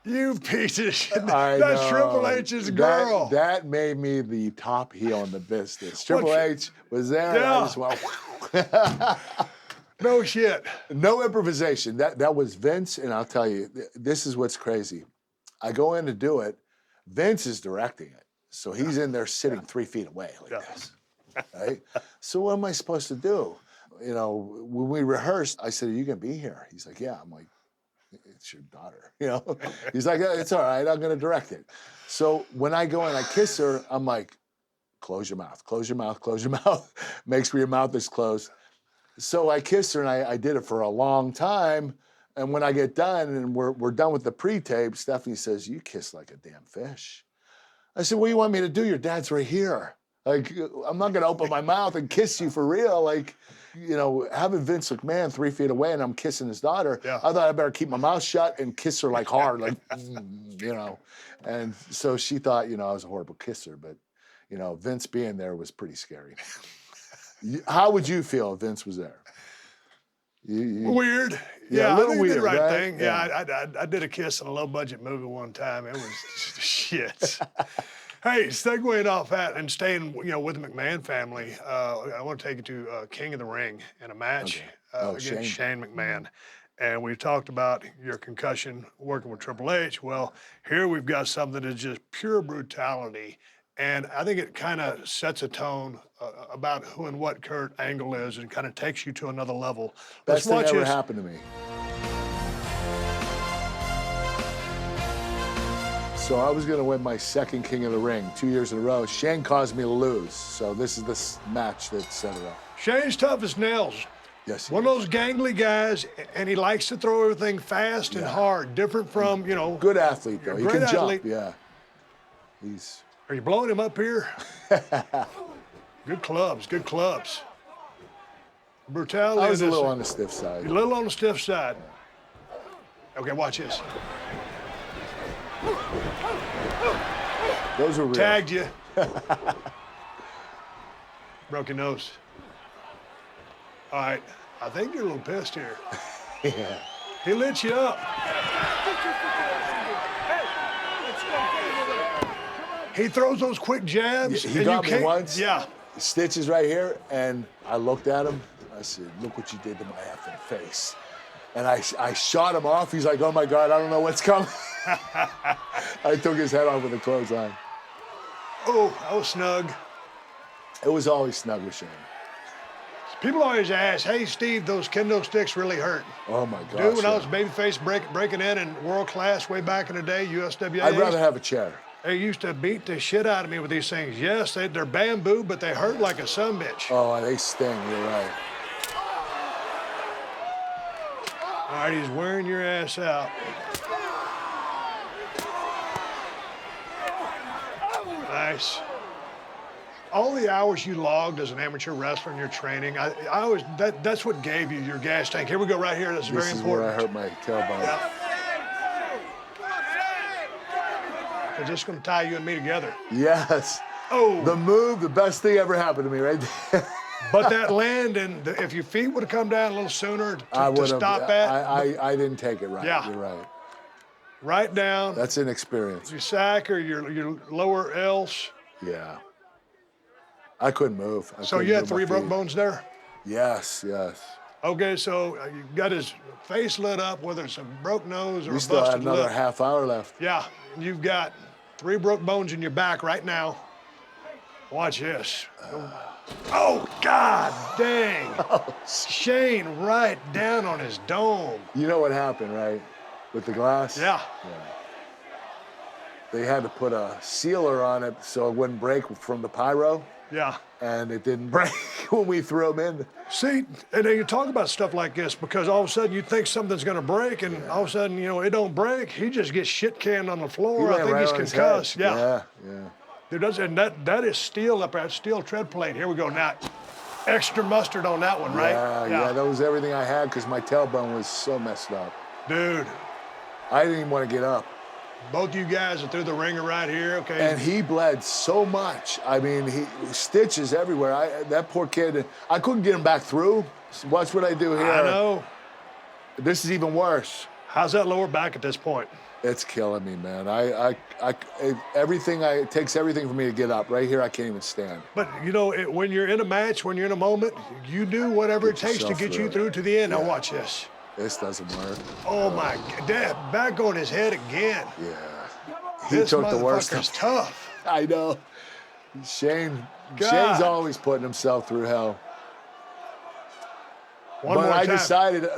You piece of shit. I That's know. Triple H's girl. That made me the top heel in the business. Triple What- H was there, and I Yeah. just went. No shit. No improvisation. That was Vince, and I'll tell you, this is what's crazy. I go in to do it. Vince is directing it, so he's in there sitting 3 feet away like Yeah. this, right? So what am I supposed to do? You know, when we rehearsed, I said, "Are you gonna be here?" He's like, "Yeah." I'm like, "It's your daughter," you know. He's like, "It's all right. I'm gonna direct it." So when I go and I kiss her, I'm like, "Close your mouth. Close your mouth. Close your mouth." Make sure your mouth is closed. So I kissed her, and I did it for a long time. And when I get done and we're done with the pre-tape, Stephanie says, "You kiss like a damn fish." I said, "What do you want me to do? Your dad's right here. Like, I'm not gonna open my mouth and kiss you for real. Like, you know, having Vince McMahon 3 feet away and I'm kissing his daughter, Yeah. I thought I better keep my mouth shut and kiss her like hard, like, you know." And so she thought, you know, I was a horrible kisser, but, you know, Vince being there was pretty scary. How would you feel if Vince was there? Weird. Yeah, a I little think you did the weird, right right? thing. Yeah. I did a kiss in a low-budget movie one time. It was shit. Hey, segueing off that and staying, you know, with the McMahon family, I want to take you to King of the Ring in a match against Shane McMahon. And we've talked about your concussion working with Triple H. Well, here we've got something that's just pure brutality. And I think it kind of sets a tone about who and what Kurt Angle is and kind of takes you to another level. Let's Best thing watch ever this. happened to me. So I was going to win my second King of the Ring 2 years in a row. Shane caused me to lose. So this is the match that set it up. Shane's tough as nails. Yes. One of those gangly guys, and he likes to throw everything fast and hard, different from, you know. Good athlete, though. He Great can athlete. jump. Yeah. He's. Are you blowing him up here? Good clubs, good clubs. Brutality. I was a in this- little on the stiff side. You're a little on the stiff side. Okay, watch this. Those were real. Tagged you. Broke your nose. All right, I think you're a little pissed here. Yeah. He lit you up. He throws those quick jabs. He and got you me can't, once. Yeah. Stitch is right here, and I looked at him. I said, "Look what you did to my effing face." And I shot him off. He's like, "Oh my God, I don't know what's coming." I took his head off with a clothesline. Oh, I was snug. It was always snug with Shane. People always ask, "Hey, Steve, those kendo sticks really hurt." Oh my gosh. Dude, when I yeah. was babyface breaking in world class way back in the day, USWA. I'd rather have a chair. They used to beat the shit out of me with these things. Yes, they're bamboo, but they hurt like a sumbitch. Oh, they sting. You're right. All right, he's wearing your ass out. Nice. All the hours you logged as an amateur wrestler in your training, I always that's what gave you your gas tank. Here we go, right here. That's This very is important. where I hurt my tailbone. Yeah. They're just going to tie you and me together. Yes. Oh. The move, the best thing ever happened to me right there. But that landing, if your feet would have come down a little sooner to would've- stop that, I didn't take it right. Yeah. You're right. right down That's an experience. your sack or your lower L's. Yeah. I couldn't move. I So couldn't you had move my 3 broke feet. bones there? Yes, yes. Okay, so you got his face lit up, whether it's a broke nose or We a still had busted another lip. half hour left. Yeah, you've got 3 broke bones in your back right now. Watch this. Oh, God dang. Shane right down on his dome. You know what happened, right? With the glass? Yeah. They had to put a sealer on it so it wouldn't break from the pyro, Yeah. and it didn't break when we threw them in. See, and then you talk about stuff like this because all of a sudden you think something's going to break, and all of a sudden, you know, it don't break. He just gets shit canned on the He floor. I ran think right he's on his concussed. head. Yeah. Yeah. Dude, and that is steel up there. That's steel tread plate. Here we go. Now, extra mustard on that one, right? Yeah, that was everything I had because my tailbone was so messed up. Dude, I didn't even want to get up. both you guys are through the ringer right here, okay? And he bled so much. I mean, stitches everywhere. That poor kid, I couldn't get him back through. Watch what I do here. I know. This is even worse. How's that lower back at this point? It's killing me, man. It takes everything for me to get up. Right here, I can't even stand. But, you know, when you're in a match, when you're in a moment, you do whatever it Get takes to yourself get you through through it. to the end. Now Yeah. watch this. This doesn't work. Oh, my God. Back on his head again. Yeah. He This took the worst. motherfucker's tough. I know. Shane's God. always putting himself through hell. One But more I time. decided,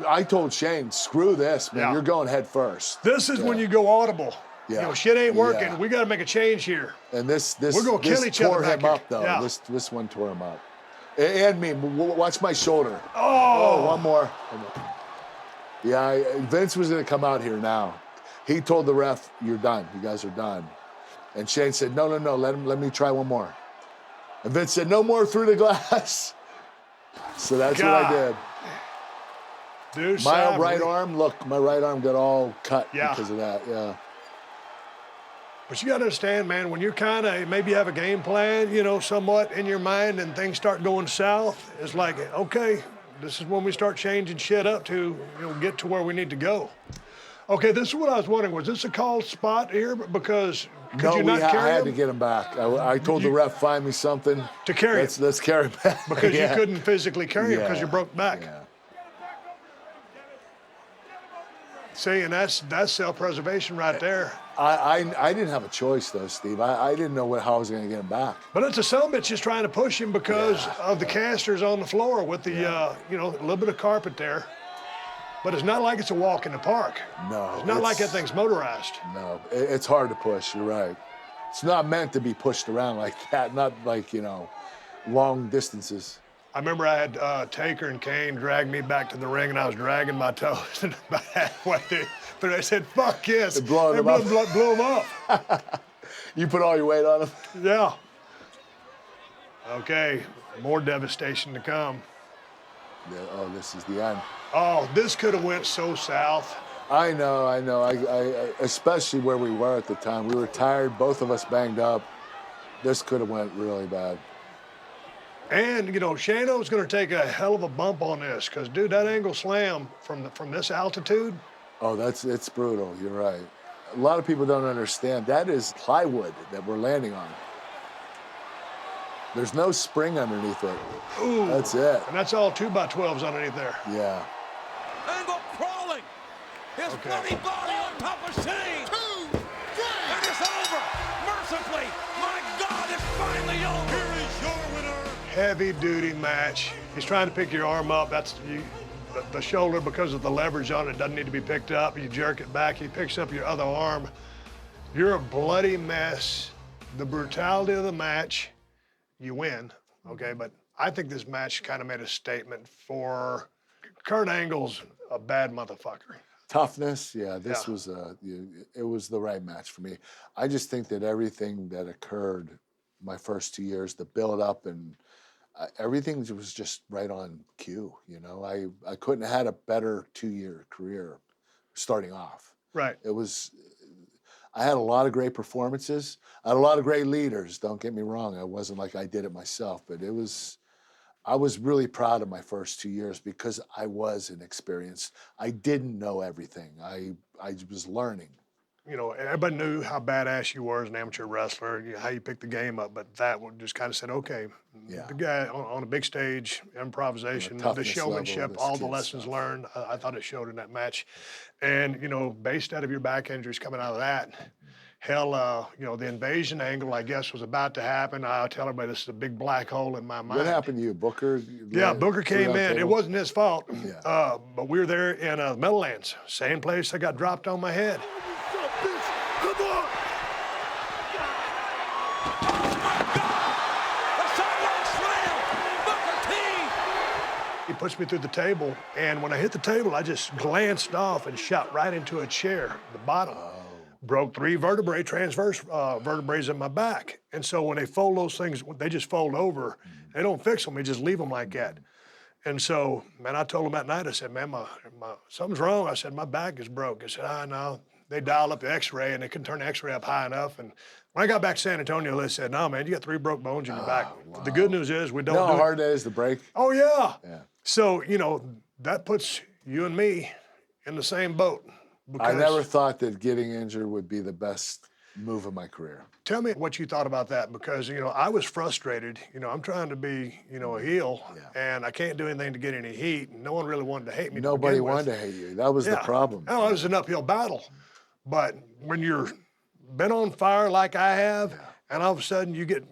I told Shane, screw this, man. Yeah. You're going head first. This is when Yeah. you go audible. Yeah. You know, shit ain't working. Yeah. We got to make a change here. And this We're gonna kill each other tore back him here. up, though. Yeah. This one tore him up. And me. Watch my shoulder. Oh, One more. Yeah, Vince was going to come out here now. He told the ref, "You're done. You guys are done." And Shane said, "No. Let me try one more." And Vince said, "No more through the glass." So that's what I God. did. dude. My right arm got all cut Yeah. because of that. Yeah. But you got to understand, man, when you're kind of, maybe you have a game plan, you know, somewhat in your mind and things start going south, it's like, okay, this is when we start changing shit up to, you know, get to where we need to go. Okay, this is what I was wondering. Was this a called spot here? Because could you not I carry had him? to get him back. I told the ref, find me something. To carry him. Let's carry him back. Because Yeah. you couldn't physically carry him because you Yeah. broke back. Yeah. See, and that's self-preservation right there. I didn't have a choice though, Steve. I didn't know how I was going to get him back. But it's a sumbitch just trying to push him because of the casters on the floor with the, you know, a little bit of carpet there. But it's not like it's a walk in the park. No, It's not like that thing's motorized. No, it's hard to push. You're right. It's not meant to be pushed around like that. Not like, you know, long distances. I remember I had Taker and Kane drag me back to the ring, and I was dragging my toes and about halfway through. But I said, fuck this. And blowing And them up. blew them up. You put all your weight on him. Yeah. Okay, more devastation to come. Yeah, oh, this is the end. Oh, this could have went so south. I know. I especially where we were at the time. We were tired, both of us banged up. This could have went really bad. And, you know, Shano's going to take a hell of a bump on this because, dude, that angle slam from this altitude. Oh, it's brutal. You're right. A lot of people don't understand. That is plywood that we're landing on. There's no spring underneath it. Ooh. That's it. And that's all 2x12s underneath there. Yeah. Angle crawling. His Okay. bloody body on top of Shane. 2, 3. And it's over. Mercifully. My God, it's finally over. Here is your winner. Heavy duty match. He's trying to pick your arm up. That's the shoulder, because of the leverage on it, doesn't need to be picked up. You jerk it back, he picks up your other arm. You're a bloody mess. The brutality of the match, you win, okay? But I think this match kind of made a statement for Kurt Angle's a bad motherfucker. Toughness, yeah. This Yeah. was it was the right match for me. I just think that everything that occurred my first 2 years, the build up and everything was just right on cue. You know, I couldn't have had a better 2-year career starting off. Right. It was. I had a lot of great performances. I had a lot of great leaders. Don't get me wrong. It wasn't like I did it myself, but it was. I was really proud of my first 2 years because I was inexperienced. I didn't know everything. I was learning. You know, everybody knew how badass you were as an amateur wrestler, how you picked the game up, but that one just kind of said, okay, Yeah. the guy on a big stage, improvisation, the toughness showmanship, level, this all the kid's lessons stuff. learned, I thought it showed in that match. And, you know, based out of your back injuries coming out of that, hell, you know, the invasion angle, I guess, was about to happen. I tell everybody this is a big black hole in my mind. What happened to you, Booker? Yeah, Booker came in. It wasn't his fault. Yeah. But we were there in Meadowlands, same place I got dropped on my head. The sideline slam. Booker T. He pushed me through the table, and when I hit the table, I just glanced off and shot right into a chair, the bottom. Broke 3 vertebrae, transverse vertebrae in my back. And so when they fold those things, they just fold over. They don't fix them, they just leave them like that. And so, man, I told him that night, I said, man, something's wrong. I said, my back is broke. I said, no. They dialed up the x-ray, and they couldn't turn the x-ray up high enough. And when I got back to San Antonio, they said, no, man, you got 3 broke bones in your back. The good news is we don't You know do how it. hard it is to break? Oh, yeah. Yeah. So, you know, that puts you and me in the same boat. I Because never thought that getting injured would be the best move of my career. tell me what you thought about that, because I was frustrated. I'm trying to be a heel, and I can't do anything to get any heat. And no one really wanted to hate me. Nobody to begin wanted with. to hate you. That was the problem. No, it was an uphill battle. But when you're been on fire like I have, and all of a sudden you get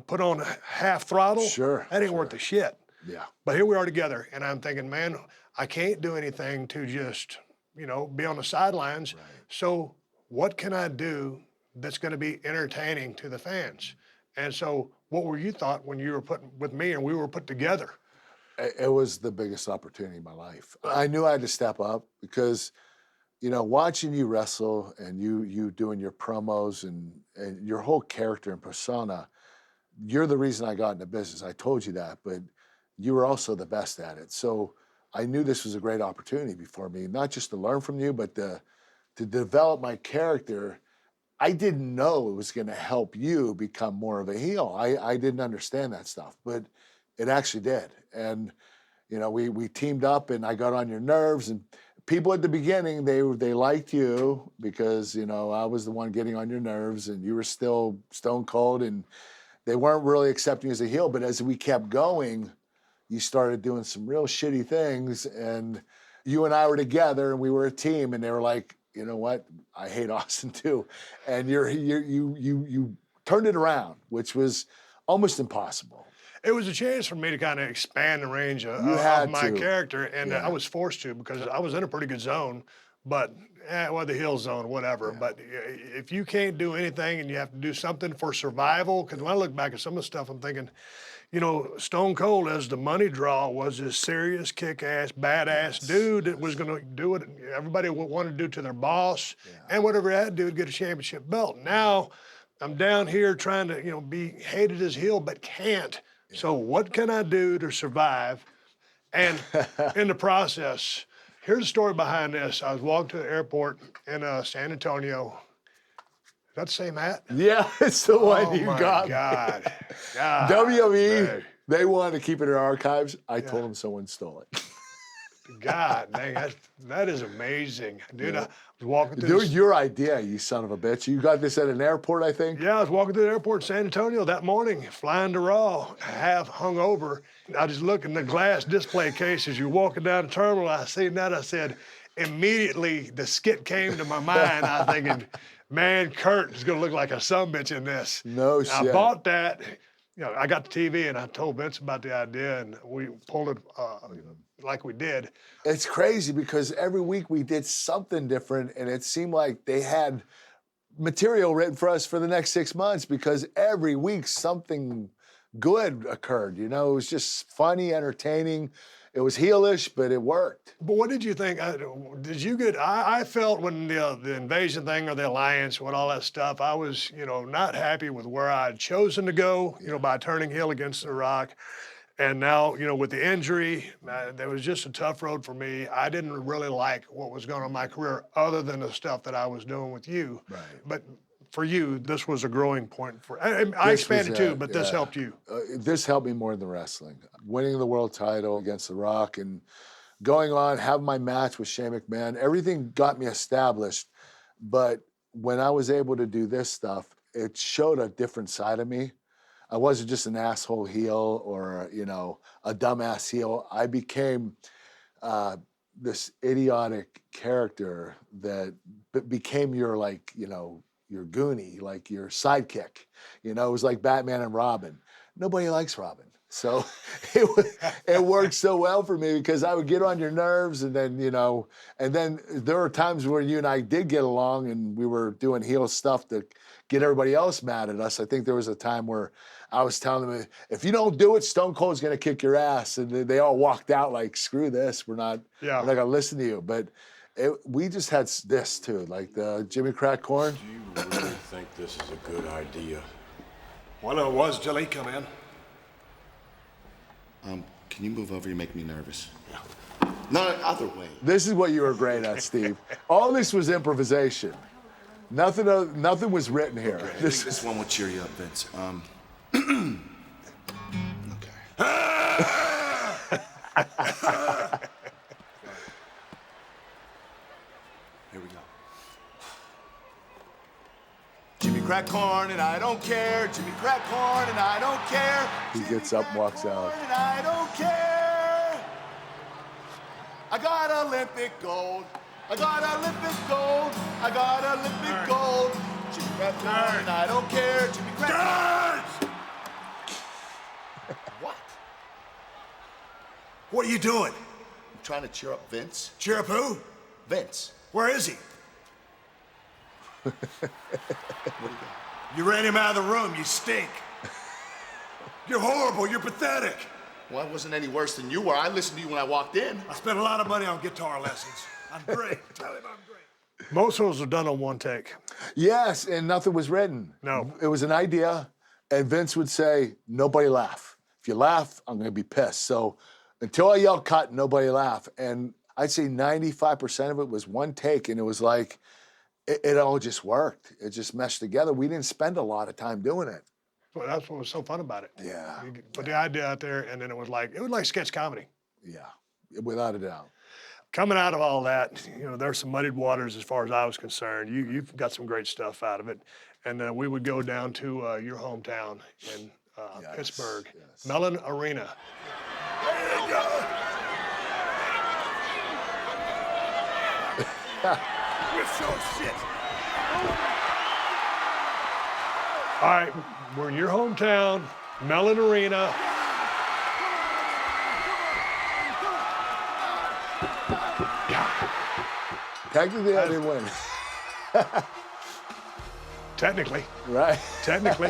put on half throttle, Sure, that ain't worth the shit. Yeah. But here we are together, and I'm thinking, man, I can't do anything to just be on the sidelines. So what can I do that's going to be entertaining to the fans? And so, what were you thought when you were put with me and we were put together? It was the biggest opportunity in my life. I knew I had to step up because, watching you wrestle and you doing your promos and your whole character and persona, you're the reason I got into business. I told you that, but you were also the best at it. So I knew this was a great opportunity before me, not just to learn from you, but to develop my character. I didn't know it was going to help you become more of a heel. I didn't understand that stuff, but it actually did. And, we teamed up and I got on your nerves, and people at the beginning, they liked you because, I was the one getting on your nerves and you were still stone cold, and they weren't really accepting you as a heel. But as we kept going, you started doing some real shitty things, and you and I were together and we were a team, and they were like, you know what? I hate Austin too. And you turned it around, which was almost impossible. It was a chance for me to kind of expand the range of my character, and I was forced to because I was in a pretty good zone, but the heel zone, whatever. But if you can't do anything and you have to do something for survival, because when I look back at some of the stuff, I'm thinking, Stone Cold as the money draw was this serious, kick-ass, badass dude that was going to do it. Everybody wanted to do to their boss, and whatever I had to do to get a championship belt. Now I'm down here trying to, be hated as heel, but can't. So what can I do to survive? And in the process, here's the story behind this. I was walking to the airport in San Antonio. Is that the same hat? Yeah, it's the one you got. Oh, my God. WWE, man. they wanted to keep it in archives. I told them someone stole it. God, dang, that is amazing. Dude, I was walking through Dude, this- your idea, you son of a bitch. You got this at an airport, I think? Yeah, I was walking through the airport in San Antonio that morning, flying to Raw, half hungover. I just looked in the glass display case as you're walking down the terminal. I seen that. I said, immediately the skit came to my mind. I was thinking, man, Kurt is going to look like a sumbitch in this. No And shit. I bought that. I got the TV and I told Vince about the idea, and we pulled it like we did. It's crazy because every week we did something different, and it seemed like they had material written for us for the next 6 months because every week something good occurred. It was just funny, entertaining. It was heelish, but it worked. But what did you think? Did you get? I felt when the invasion thing or the alliance, with all that stuff, I was not happy with where I had chosen to go. By turning heel against The Rock, and now with the injury, there was just a tough road for me. I didn't really like what was going on in my career, other than the stuff that I was doing with you. Right. But for you, this was a growing point for. I expanded too, but this helped you. This helped me more than wrestling. Winning the world title against The Rock and going on, having my match with Shane McMahon, everything got me established. But when I was able to do this stuff, it showed a different side of me. I wasn't just an asshole heel or, a dumbass heel. I became this idiotic character that became your, your goonie, like your sidekick. It was like Batman and Robin. Nobody likes Robin. So it worked so well for me because I would get on your nerves, and then, and then there were times where you and I did get along and we were doing heel stuff to get everybody else mad at us. I think there was a time where I was telling them, if you don't do it, Stone Cold's going to kick your ass. And they all walked out like, screw this. We're not going to listen to you. But we just had this too, like the Jimmy Crack Corn. Do you really think this is a good idea? Well, it was till he come in. Can you move over? You make me nervous. Yeah. No, other way. This is what you were great at, Steve. All this was improvisation. Nothing was written here. Okay, this one will cheer you up, Vince. Okay. Here we go. crack corn and I don't care. Jimmy crack corn and I don't care. He gets up and walks out. And I don't care. I got Olympic gold. I got Olympic gold. I got Olympic gold. Jimmy crack corn and I don't care. Jimmy crack corn. What? What are you doing? I'm trying to cheer up Vince. Cheer up who? Vince. Where is he? What do you got? You ran him out of the room. You stink. You're horrible. You're pathetic. Well, I wasn't any worse than you were. I listened to you when I walked in. I spent a lot of money on guitar lessons. I'm great. Tell him I'm great. Most of those are done on one take. Yes, and nothing was written. No. It was an idea, and Vince would say, nobody laugh. If you laugh, I'm going to be pissed. So until I yell cut, nobody laugh. And I'd say 95% of it was one take, and it was like, it all just worked. It just meshed together. We didn't spend a lot of time doing it. Well, that's what was so fun about it. Yeah. You put the idea out there, and then it was like sketch comedy. Yeah, without a doubt. Coming out of all that, there's some muddied waters as far as I was concerned. You've got some great stuff out of it. And we would go down to your hometown in Yes, Pittsburgh, yes. Mellon Arena. There you go. We're so shit. All right, we're in your hometown, Mellon Arena. Technically, I didn't win. Technically. Right? Technically.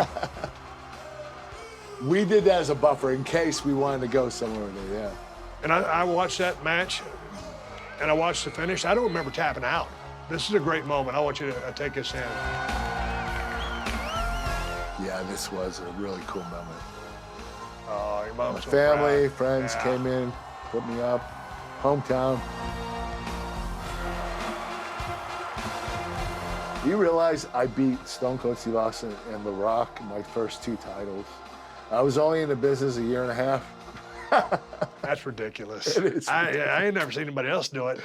We did that as a buffer in case we wanted to go somewhere there, yeah. And I watched that match, and I watched the finish. I don't remember tapping out. This is a great moment. I want you to take us in. Yeah, this was a really cool moment. Oh, your mom's My so family, proud. friends Yeah. came in, put me up, hometown. You realize I beat Stone Cold Steve Austin and The Rock in my first 2 titles. I was only in the business a year and a half. That's ridiculous. It is I ain't never seen anybody else do it.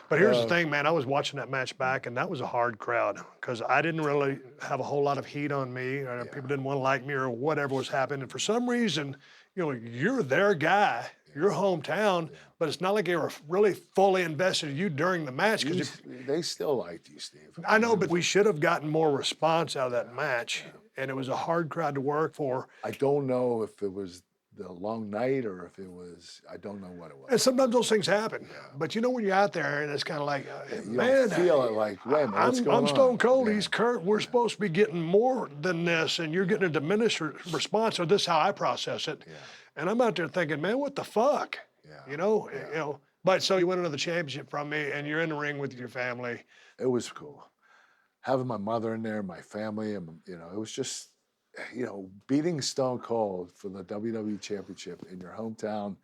But here's the thing, man. I was watching that match back, and that was a hard crowd because I didn't really have a whole lot of heat on me, or people didn't want to like me, or whatever was happening. And for some reason, you're their guy, your hometown, but it's not like they were really fully invested in you during the match. Because They still liked you, Steve. I know, but we should have gotten more response out of that match, and it was a hard crowd to work for. I don't know if it was the long night or if it was, I don't know what it was. And sometimes those things happen. But when you're out there, and it's kind of like, You man, don't feel it like, wait a minute, what's going on? I'm Stone Cold. Yeah. He's Kurt. We're supposed to be getting more than this, and you're getting a diminished response. Or this is how I process it. Yeah. And I'm out there thinking, man, what the fuck? Yeah. But so you win another championship from me, and you're in the ring with your family. It was cool. Having my mother in there, my family, and it was just, beating Stone Cold for the WWE Championship in your hometown.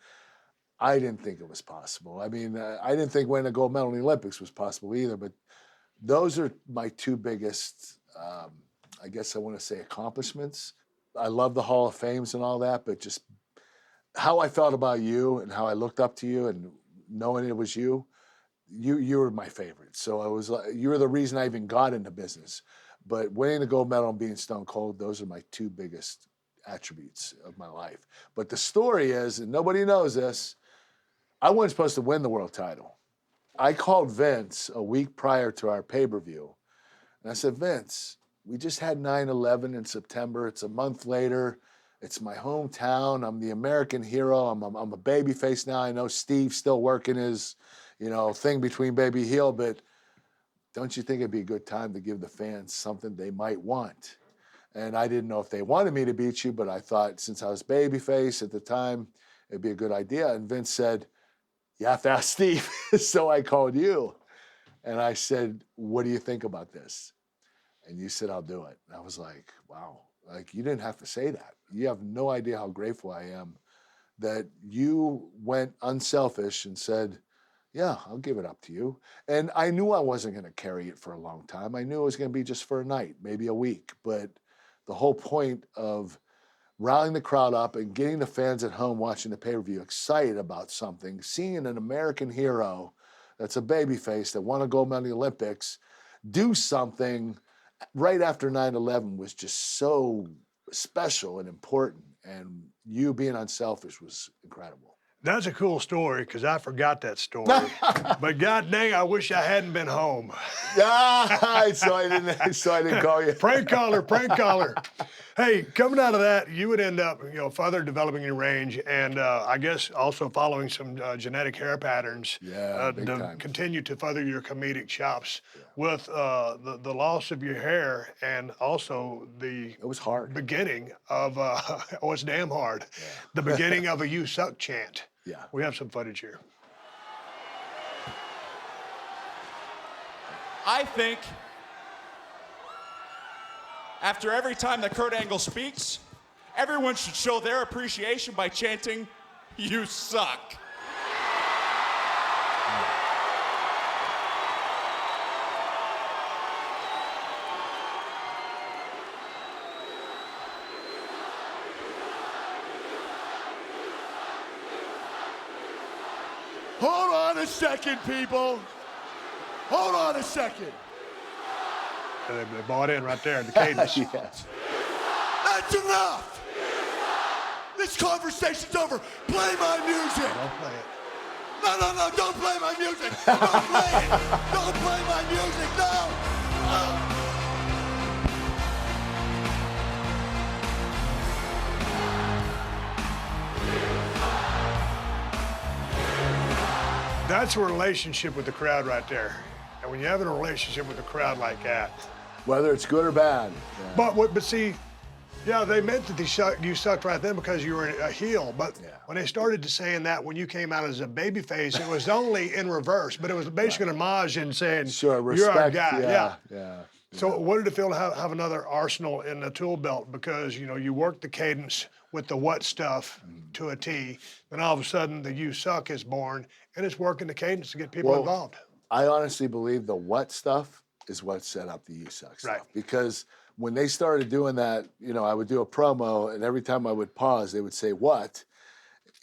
I didn't think it was possible. I mean, I didn't think winning a gold medal in the Olympics was possible either. But those are my 2 biggest, I guess I want to say, accomplishments. I love the Hall of Fames and all that, but just how I felt about you and how I looked up to you and knowing it was you were my favorite. So I was like, you were the reason I even got into business. But winning the gold medal and being Stone Cold, those are my 2 biggest attributes of my life. But the story is, and nobody knows this, I wasn't supposed to win the world title. I called Vince a week prior to our pay-per-view, and I said, Vince, we just had 9/11 in September. It's a month later. It's my hometown. I'm the American hero. I'm a babyface now. I know Steve's still working his, thing between baby heel, but don't you think it'd be a good time to give the fans something they might want? And I didn't know if they wanted me to beat you, but I thought since I was babyface at the time, it'd be a good idea. And Vince said, you have to ask Steve. So I called you. And I said, what do you think about this? And you said, I'll do it. And I was like, wow. Like, you didn't have to say that. You have no idea how grateful I am that you went unselfish and said, yeah, I'll give it up to you. And I knew I wasn't going to carry it for a long time. I knew it was going to be just for a night, maybe a week. But the whole point of rallying the crowd up and getting the fans at home watching the pay-per-view excited about something, seeing an American hero that's a babyface that won a gold medal in the Olympics do something right after 9/11 was just so special and important, and you being unselfish was incredible. That's a cool story because I forgot that story. But god dang, I wish I hadn't been home. Yeah, so I didn't call you. Prank caller, prank caller. Hey, coming out of that, you would end up, further developing your range, and I guess also following some genetic hair patterns Yeah, big to time. continue to further your comedic chops. With the loss of your hair and also the It was hard. beginning of oh, it's damn hard. The beginning of a "You Suck" chant. Yeah. We have some footage here. I think after every time that Kurt Angle speaks, everyone should show their appreciation by chanting, "You suck." Hold on a second, people. Hold on a second. They bought in right there, the cadence. Yeah. That's enough. This conversation's over. Play my music. Don't play it. No, don't play my music. Don't play it. Don't play my music, no. That's a relationship with the crowd right there. And when you have a relationship with a crowd like that, Whether it's good or bad. Yeah. but see, yeah, they meant that you sucked right then because you were a heel. But when they started to saying that when you came out as a babyface, it was only in reverse. But it was basically an homage in saying, Sure, "You're our respect. guy." Yeah. So what did it feel to have another arsenal in the tool belt? Because you work the cadence with the what stuff to a T, then all of a sudden the "You Suck" is born, and it's working the cadence to get people Well, involved. I honestly believe the what stuff is what set up the You Suck stuff. Right. Because when they started doing that, I would do a promo, and every time I would pause, they would say what,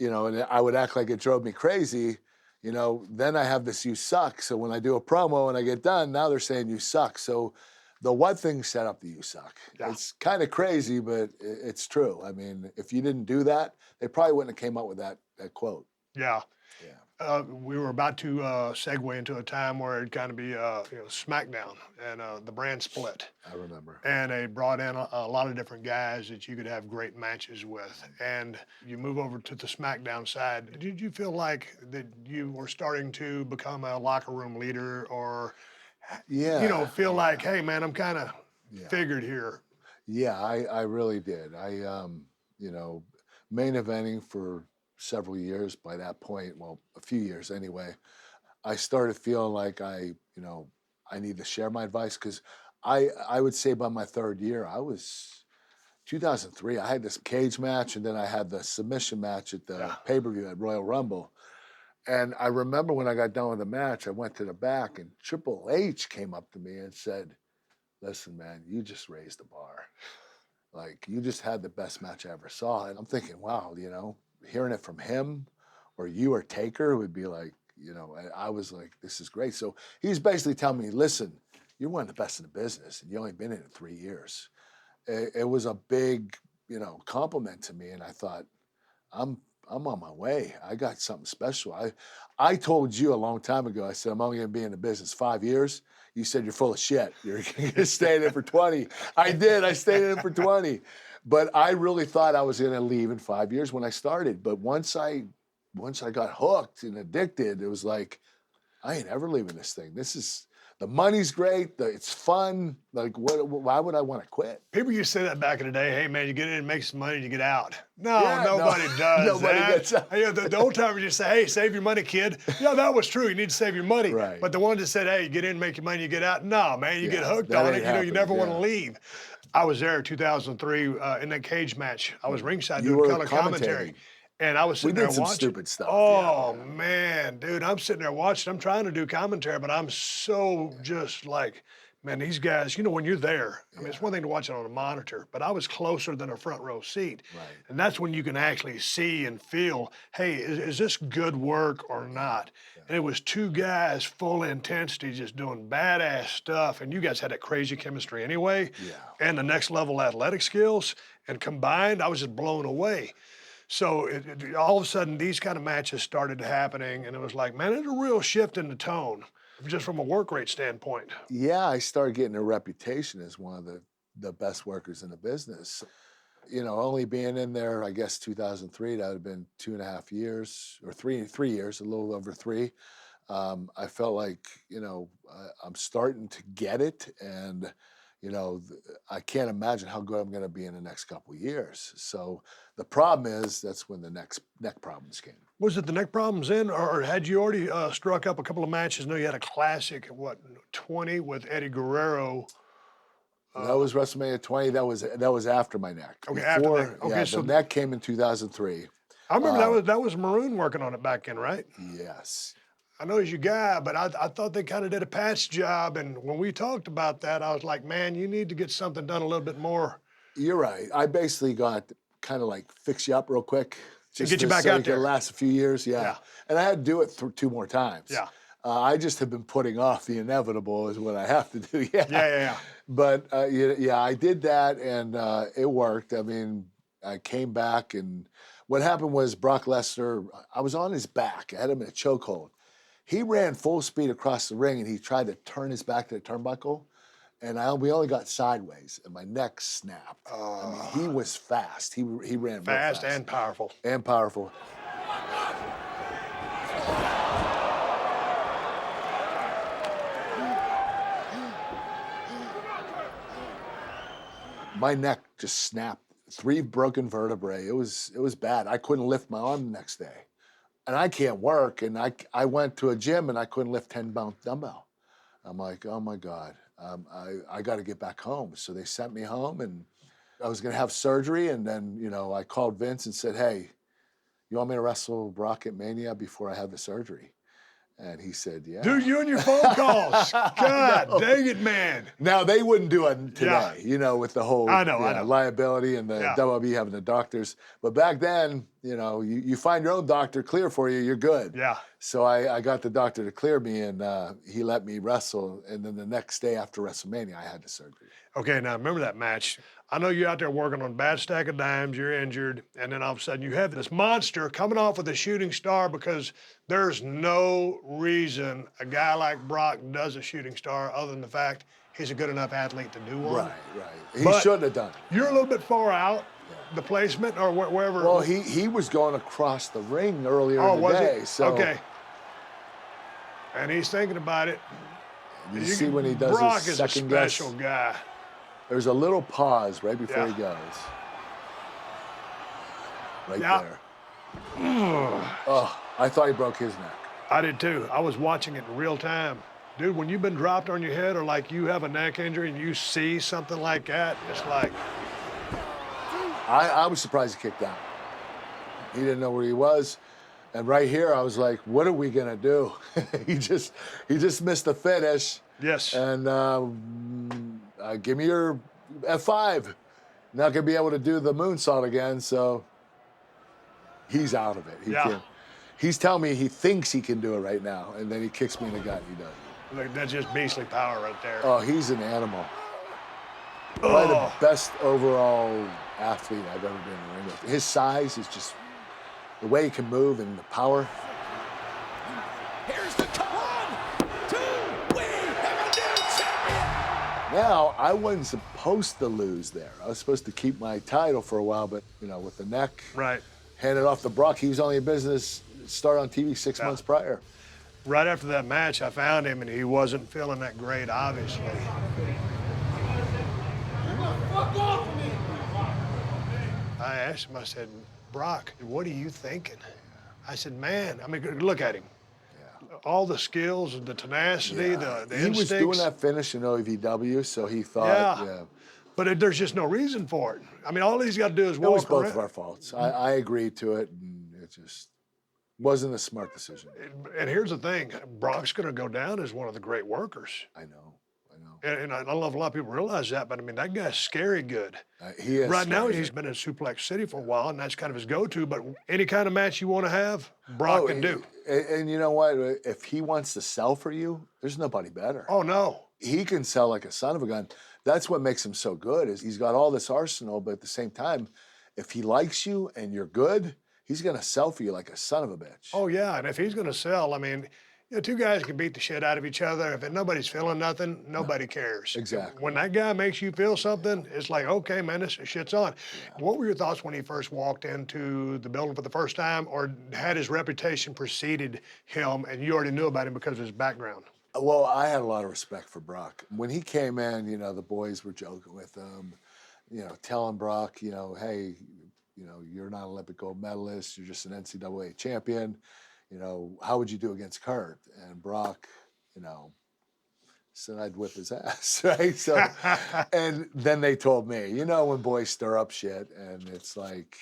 and I would act like it drove me crazy. Then I have this "You Suck." So when I do a promo and I get done, now they're saying "You Suck." So the what thing set up the "You Suck." Yeah. It's kind of crazy, but it's true. I mean, if you didn't do that, they probably wouldn't have came up with that quote. Yeah. Yeah. We were about to segue into a time where it'd kind of be SmackDown and the brand split. I remember. And they brought in a lot of different guys that you could have great matches with. And you move over to the SmackDown side. Did you feel like that you were starting to become a locker room leader or, feel like, hey, man, I'm kind of figured here? Yeah, I really did. I, main eventing for several years by that point, well, a few years anyway, I started feeling like I need to share my advice because I would say by my third year, 2003, I had this cage match and then I had the submission match at the pay-per-view at Royal Rumble. And I remember when I got done with the match, I went to the back and Triple H came up to me and said, "Listen, man, you just raised the bar. Like, you just had the best match I ever saw." And I'm thinking, wow, hearing it from him or you or Taker would be like, I was like, this is great. So he's basically telling me, listen, you're one of the best in the business and you only been in it 3 years. It was a big, compliment to me. And I thought, I'm on my way. I got something special. I told you a long time ago, I said, I'm only going to be in the business 5 years. You said, you're full of shit. You're going to stay in it for 20. I did. I stayed in it for 20. But I really thought I was going to leave in 5 years when I started. But once I got hooked and addicted, it was like, I ain't ever leaving this thing. The money's great. It's fun. Like, why would I want to quit? People used to say that back in the day. Hey, man, you get in and make some money, you get out. No, Yeah, nobody does nobody that. gets out. The old timers just say, hey, save your money, kid. Yeah, that was true. You need to save your money. Right. But the ones that said, hey, get in, make your money, you get out. No, man, you get hooked that on it. ain't You happening, never want to yeah. leave. I was there in 2003 in that cage match. I was ringside You doing were color commentary. commentating. And I was We sitting there did some watching. stupid stuff, Oh, man, dude, I'm sitting there watching. I'm trying to do commentary, but I'm so just like, Man, these guys, you know, when you're there, I mean, it's one thing to watch it on a monitor, but I was closer than a front row seat. Right. And that's when you can actually see and feel, hey, is this good work or not? And it was two guys full intensity just doing badass stuff. And you guys had that crazy chemistry anyway. Yeah. And the next level athletic skills. And combined, I was just blown away. So all of a sudden, these kind of matches started happening. And it was like, man, there's a real shift in the tone, just from a work rate standpoint. Yeah, I started getting a reputation as one of the best workers in the business. You know, only being in there, I guess 2003, that would have been 2.5 years, or three years, a little over 3. I felt like, you know, I'm starting to get it, and you know, I can't imagine how good I'm going to be in the next couple of years. So the problem is that's when the neck problems came. Was it the neck problems in, or had you already struck up a couple of matches? I know you had a classic, 20 with Eddie Guerrero. That was WrestleMania 20. That was after my neck. Okay, after that. Okay, yeah, so the neck came in 2003. I remember that was Maroon working on it back then, right? Yes. I know he's your guy, but I thought they kind of did a patch job. And when we talked about that, I was like, man, you need to get something done a little bit more. You're right. I basically got kind of like fix you up real quick. Just get you back out there. Last a few years, yeah. And I had to do it 2 more times. Yeah. I just have been putting off the inevitable is what I have to do. Yeah. But I did that, and it worked. I mean, I came back, and what happened was Brock Lesnar, I was on his back. I had him in a chokehold. He ran full speed across the ring, and he tried to turn his back to the turnbuckle, and we only got sideways, and my neck snapped. I mean, he was fast. He ran fast real fast. and powerful. And powerful. My neck just snapped. 3 broken vertebrae. It was bad. I couldn't lift my arm the next day. And I can't work. And I went to a gym and I couldn't lift 10-pound dumbbell. I'm like, oh my God, I got to get back home. So they sent me home, and I was going to have surgery. And then, you know, I called Vince and said, hey, you want me to wrestle Brock at Mania before I have the surgery? And he said, yeah. Dude, you and your phone calls. God dang it, man. Now, they wouldn't do it today, you know, with the whole I know. liability and the WWE having the doctors. But back then, you know, you find your own doctor clear for you, you're good. Yeah. So I got the doctor to clear me, and he let me wrestle. And then the next day after WrestleMania, I had the surgery. Okay, now remember that match. I know you're out there working on a bad stack of dimes, you're injured, and then all of a sudden you have this monster coming off with a shooting star, because there's no reason a guy like Brock does a shooting star other than the fact he's a good enough athlete to do one. Right. He shouldn't have done it. You're a little bit far out, the placement or wherever. Well, he was going across the ring earlier in the was day. it? So okay. And he's thinking about it. You see when he does Brock his is a second special guess? guy. There's a little pause right before he goes. Right there. Oh, I thought he broke his neck. I did too. I was watching it in real time. Dude, when you've been dropped on your head, or like you have a neck injury and you see something like that, it's like... I was surprised he kicked out. He didn't know where he was. And right here, I was like, what are we going to do? he just missed the finish. Yes. And give me your F5. Not going to be able to do the moonsault again, so he's out of it. He's telling me he thinks he can do it right now, and then he kicks me in the gut, and he does. Look, that's just beastly power right there. Oh, he's an animal. Probably the best overall athlete I've ever been in the ring with. His size is just the way he can move and the power. Here's the 1, 2, we have a new champion. Now, I wasn't supposed to lose there. I was supposed to keep my title for a while, but, you know, with the neck, handed off to Brock, he was only in business, start on TV 6 months prior. Right after that match, I found him, and he wasn't feeling that great, obviously. I asked him, I said, Brock, what are you thinking? I said, man, I mean, look at him. All the skills, the tenacity, the He instincts. was doing that finish in OVW, so he thought, But there's just no reason for it. I mean, all he's got to do is It was walk both around. of our faults. I agreed to it, and it just wasn't a smart decision. And here's the thing, Brock's going to go down as one of the great workers. I know. And I don't know if a lot of people realize that, but I mean, that guy's scary good. He is Right now, scary. he's been in Suplex City for a while, and that's kind of his go-to. But any kind of match you want to have, Brock can do. And you know what? If he wants to sell for you, there's nobody better. Oh, no. He can sell like a son of a gun. That's what makes him so good is he's got all this arsenal, but at the same time, if he likes you and you're good, he's going to sell for you like a son of a bitch. Oh, yeah, and if he's going to sell, I mean, you know, two guys can beat the shit out of each other. If nobody's feeling nothing, nobody cares. Exactly. When that guy makes you feel something, it's like, okay, man, this shit's on. What were your thoughts when he first walked into the building for the first time, or had his reputation preceded him and you already knew about him because of his background? Well, I had a lot of respect for Brock. When he came in, you know, the boys were joking with him, you know, telling Brock, you know, hey, you know, you're not an Olympic gold medalist, you're just an NCAA champion. You know, how would you do against Kurt? And Brock, you know, said I'd whip his ass, right? So, and then they told me, you know, when boys stir up shit, and it's like,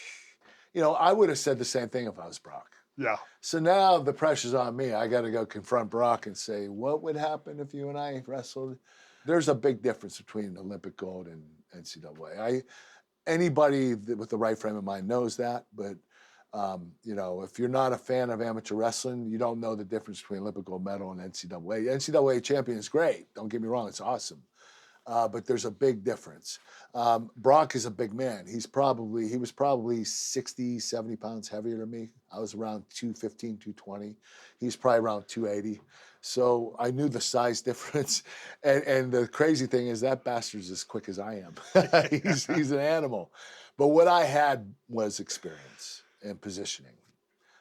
you know, I would have said the same thing if I was Brock. Yeah. So now the pressure's on me. I got to go confront Brock and say, what would happen if you and I wrestled? There's a big difference between Olympic gold and NCAA. Anybody with the right frame of mind knows that, but you know, if you're not a fan of amateur wrestling, you don't know the difference between Olympic gold medal and NCAA. NCAA champion is great. Don't get me wrong, it's awesome. But there's a big difference. Brock is a big man. He was probably 60, 70 pounds heavier than me. I was around 215, 220. He's probably around 280. So I knew the size difference. And the crazy thing is that bastard's as quick as I am. he's an animal. But what I had was experience and positioning.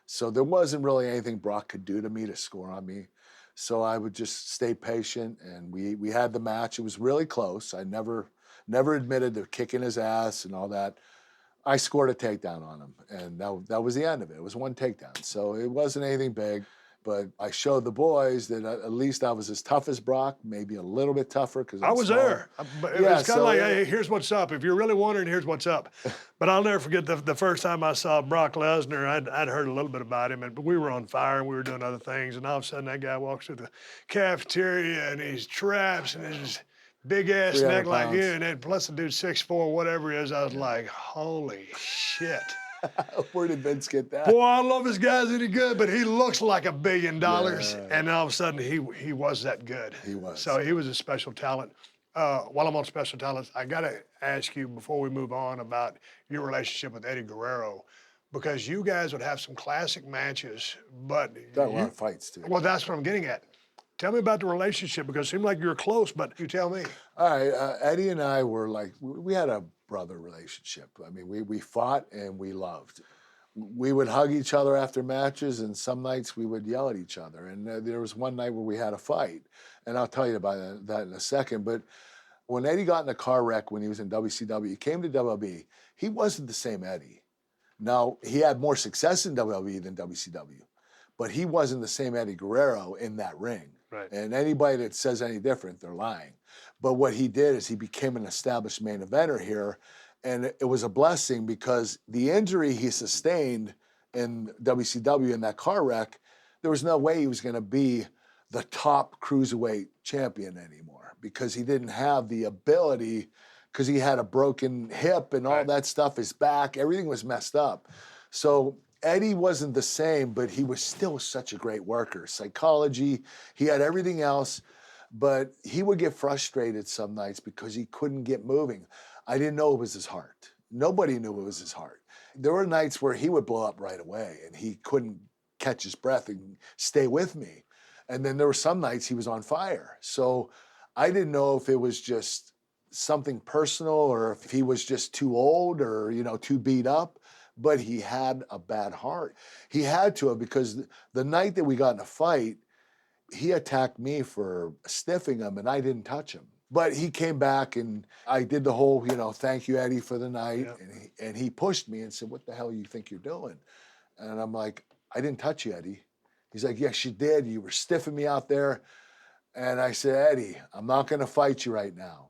So there wasn't really anything Brock could do to me to score on me. So I would just stay patient, and we had the match. It was really close. I never admitted to kicking his ass and all that. I scored a takedown on him, and that was the end of it. It was one takedown. So it wasn't anything big. But I showed the boys that at least I was as tough as Brock, maybe a little bit tougher because I was there. But Yeah, it's kind of like, hey, here's what's up. If you're really wondering, here's what's up. But I'll never forget the first time I saw Brock Lesnar. I'd heard a little bit about him, but we were on fire and we were doing other things. And all of a sudden, that guy walks through the cafeteria and he's traps and his big ass neck like you, and then plus the dude 6'4", whatever he is. I was like, holy shit. Where did Vince get that? Boy, I love this guy's any good, but he looks like $1 billion. And all of a sudden, he was that good. He was. So he was a special talent. While I'm on special talents, I got to ask you before we move on about your relationship with Eddie Guerrero, because you guys would have some classic matches, but Got a lot of fights, too. Well, that's what I'm getting at. Tell me about the relationship, because it seemed like you were close, but you tell me. All right, Eddie and I were like, we had a brother relationship. I mean, we fought and we loved. We would hug each other after matches, and some nights we would yell at each other. And there was one night where we had a fight, and I'll tell you about that in a second. But when Eddie got in a car wreck when he was in WCW, he came to WWE. He wasn't the same Eddie. Now, he had more success in WWE than WCW, but he wasn't the same Eddie Guerrero in that ring. Right. And anybody that says any different, they're lying. But what he did is he became an established main eventer here, and it was a blessing because the injury he sustained in WCW in that car wreck, there was no way he was going to be the top cruiserweight champion anymore because he didn't have the ability, because he had a broken hip and all that stuff, his back, everything was messed up. So Eddie wasn't the same, but he was still such a great worker. Psychology, he had everything else, but he would get frustrated some nights because he couldn't get moving. I didn't know it was his heart. Nobody knew it was his heart. There were nights where he would blow up right away and he couldn't catch his breath and stay with me. And then there were some nights he was on fire. So I didn't know if it was just something personal or if he was just too old or, you know, too beat up. But he had a bad heart. He had to have, because the night that we got in a fight, he attacked me for stiffing him and I didn't touch him. But he came back and I did the whole, you know, thank you, Eddie, for the night. Yeah. And he pushed me and said, what the hell you think you're doing? And I'm like, I didn't touch you, Eddie. He's like, yes, you did. You were stiffing me out there. And I said, Eddie, I'm not going to fight you right now.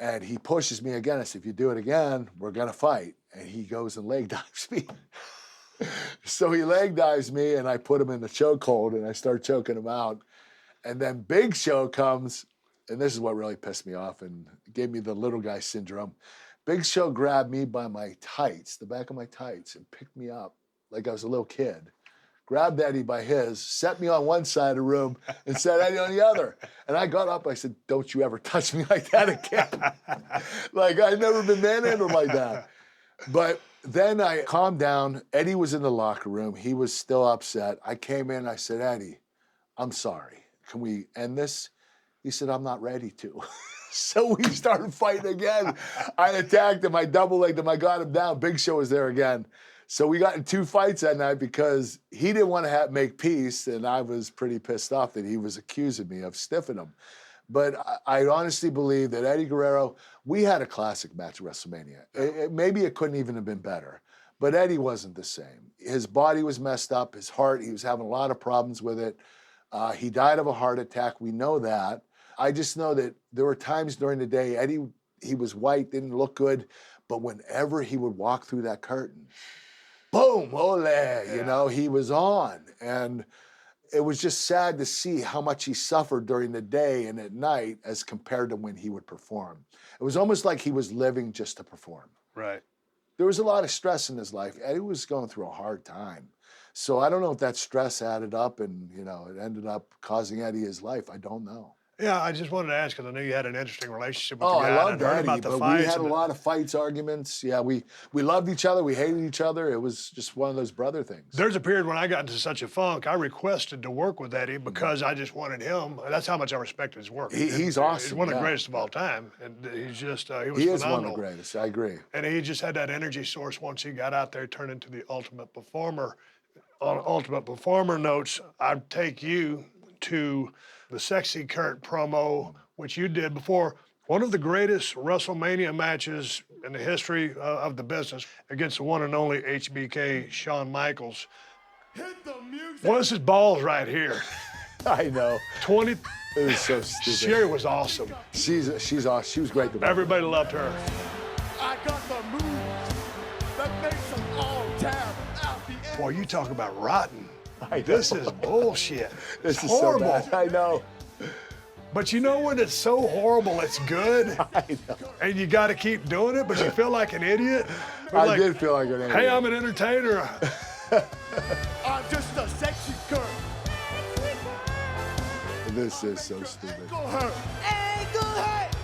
And he pushes me again. I said, if you do it again, we're going to fight. And he goes and leg dives me. So he leg dives me, and I put him in the chokehold, and I start choking him out. And then Big Show comes, and this is what really pissed me off and gave me the little guy syndrome. Big Show grabbed me by my tights, the back of my tights, and picked me up like I was a little kid. Grabbed Eddie by his, set me on one side of the room, and set Eddie on the other. And I got up, I said, don't you ever touch me like that again. Like, I'd never been manhandled like that. But then I calmed down. Eddie was in the locker room. He was still upset. I came in, I said, Eddie, I'm sorry. Can we end this? He said, I'm not ready to. So we started fighting again. I attacked him, I double-legged him, I got him down. Big Show was there again. So we got in 2 fights that night because he didn't want to make peace, and I was pretty pissed off that he was accusing me of stiffing him. But I honestly believe that Eddie Guerrero, we had a classic match at WrestleMania. Maybe it couldn't even have been better. But Eddie wasn't the same. His body was messed up, his heart, he was having a lot of problems with it. He died of a heart attack, we know that. I just know that there were times during the day, Eddie, he was white, didn't look good, but whenever he would walk through that curtain, boom, ole, you know, he was on. And it was just sad to see how much he suffered during the day and at night as compared to when he would perform. It was almost like he was living just to perform. Right. There was a lot of stress in his life. Eddie was going through a hard time. So I don't know if that stress added up and, you know, it ended up causing Eddie his life. I don't know. Yeah, I just wanted to ask because I knew you had an interesting relationship with Oh, the guy. I loved I'd heard Eddie, about the but we fights had a and lot of fights, arguments. Yeah, we loved each other. We hated each other. It was just one of those brother things. There's a period when I got into such a funk, I requested to work with Eddie because I just wanted him. That's how much I respected his work. He's awesome. He's one of the yeah. greatest of all time. And he was He is phenomenal. one of the greatest. I agree. And he just had that energy source once he got out there, turned into the Ultimate Performer. On Ultimate Performer notes, I'd take you to the Sexy Kurt promo, which you did before one of the greatest WrestleMania matches in the history of the business against the one and only HBK Shawn Michaels. Hit the music. Well, this is balls right here. I know. 20. It was so stupid. Sherry was awesome. She's awesome. She was great to work Everybody loved her. I got the moves that makes them all tap out the end. Boy, you talk about rotten. I This know. is bullshit. This is horrible. so bad. I know. But you know when it's so horrible, it's good. I know. And you got to keep doing it, but you feel like an idiot. We're I like, did feel like an idiot. Hey, I'm an entertainer. I'm just a sexy girl. This is so stupid. Ankle hurt. Ankle hurt.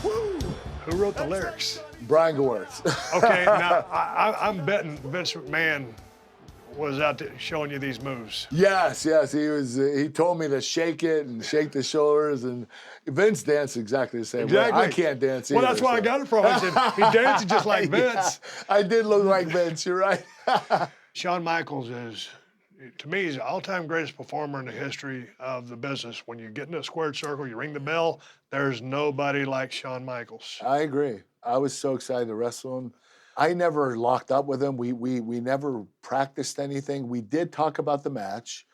Woo. Who wrote the lyrics? Brian Gewirtz. Okay, now I'm betting Vince McMahon was out there showing you these moves. Yes, he was. He told me to shake it and shake the shoulders, and Vince danced exactly the same way. I can't dance either. Well, that's where I got it from. I said, he dances just like Vince. Yeah, I did look like Vince, you're right. Shawn Michaels is, to me, he's the all-time greatest performer in the history of the business. When you get in a squared circle, you ring the bell, there's nobody like Shawn Michaels. I agree. I was so excited to wrestle him. I never locked up with him. We never practiced anything. We did talk about the match.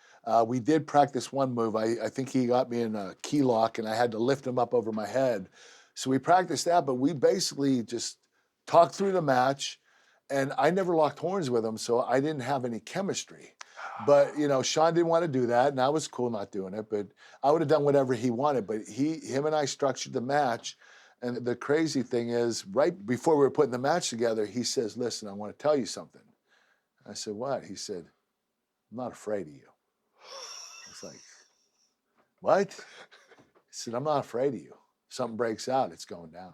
We did practice one move. I think he got me in a key lock, and I had to lift him up over my head. So we practiced that, but we basically just talked through the match, and I never locked horns with him, so I didn't have any chemistry. But, you know, Shawn didn't want to do that, and I was cool not doing it, but I would have done whatever he wanted. But him and I structured the match. And the crazy thing is, right before we were putting the match together, he says, listen, I want to tell you something. I said, what? He said, I'm not afraid of you. I was like, what? He said, I'm not afraid of you. Something breaks out, it's going down.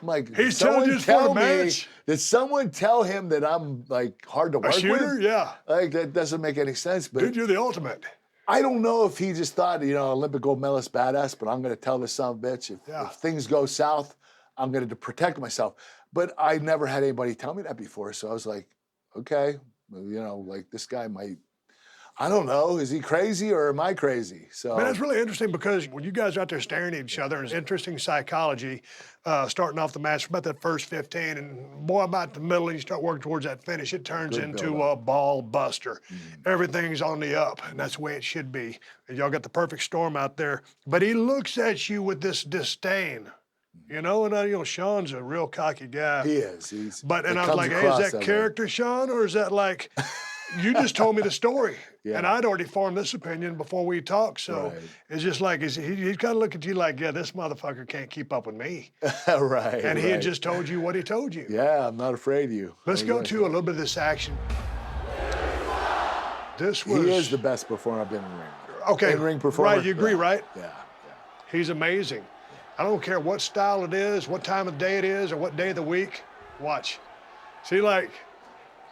I'm like, He's telling you for the match. Did someone tell him that I'm like hard to work A shooter? with? Yeah. Like that doesn't make any sense. But Dude, you're the ultimate. I don't know if he just thought, you know, Olympic gold medalist badass, but I'm going to tell this son of a bitch, if things go south, I'm going to protect myself. But I never had anybody tell me that before. So I was like, okay, you know, like this guy might, I don't know, is he crazy or am I crazy? So Man, that's really interesting because when you guys are out there staring at each other, it's interesting psychology, starting off the match about that first 15, and boy, about the middle, and you start working towards that finish, it turns into a ball buster. Everything's on the up, and that's the way it should be. And y'all got the perfect storm out there, but he looks at you with this disdain. You know, and you know, Shawn's a real cocky guy. He is. And I was like, hey, is that character, Shawn, or is that like, you just told me the story, Yeah. and I'd already formed this opinion before we talked. So Right. it's just like he's kind of look at you like, yeah, this motherfucker can't keep up with me. Right. And he had right. just told you what he told you. Yeah, I'm not afraid of you. Let's go to a little bit of this action. This was. He is the best performer I've been in ring. Okay. In-ring performer. Right, you agree, Yeah. right? Yeah. He's amazing. I don't care what style it is, what time of day it is, or what day of the week. Watch. See, like,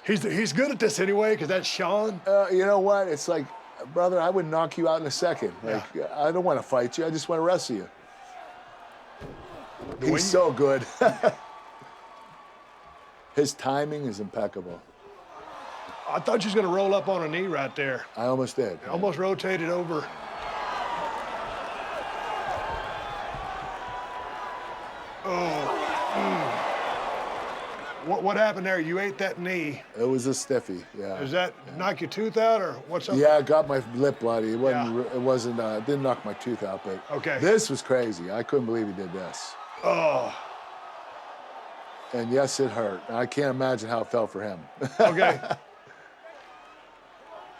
he's good at this anyway, because that's Sean. You know what? It's like, brother, I would knock you out in a second. Like, I don't want to fight you. I just want to wrestle you. way you- He's so good. His timing is impeccable. I thought you was going to roll up on a knee right there. I almost did. Almost rotated over. What happened there? You ate that knee. It was a stiffy, yeah. Does that knock your tooth out, or what's up? Yeah, it got my lip bloody. It wasn't. Yeah. It wasn't. It didn't knock my tooth out, but Okay. this was crazy. I couldn't believe he did this. Oh, And yes, it hurt. I can't imagine how it felt for him. okay.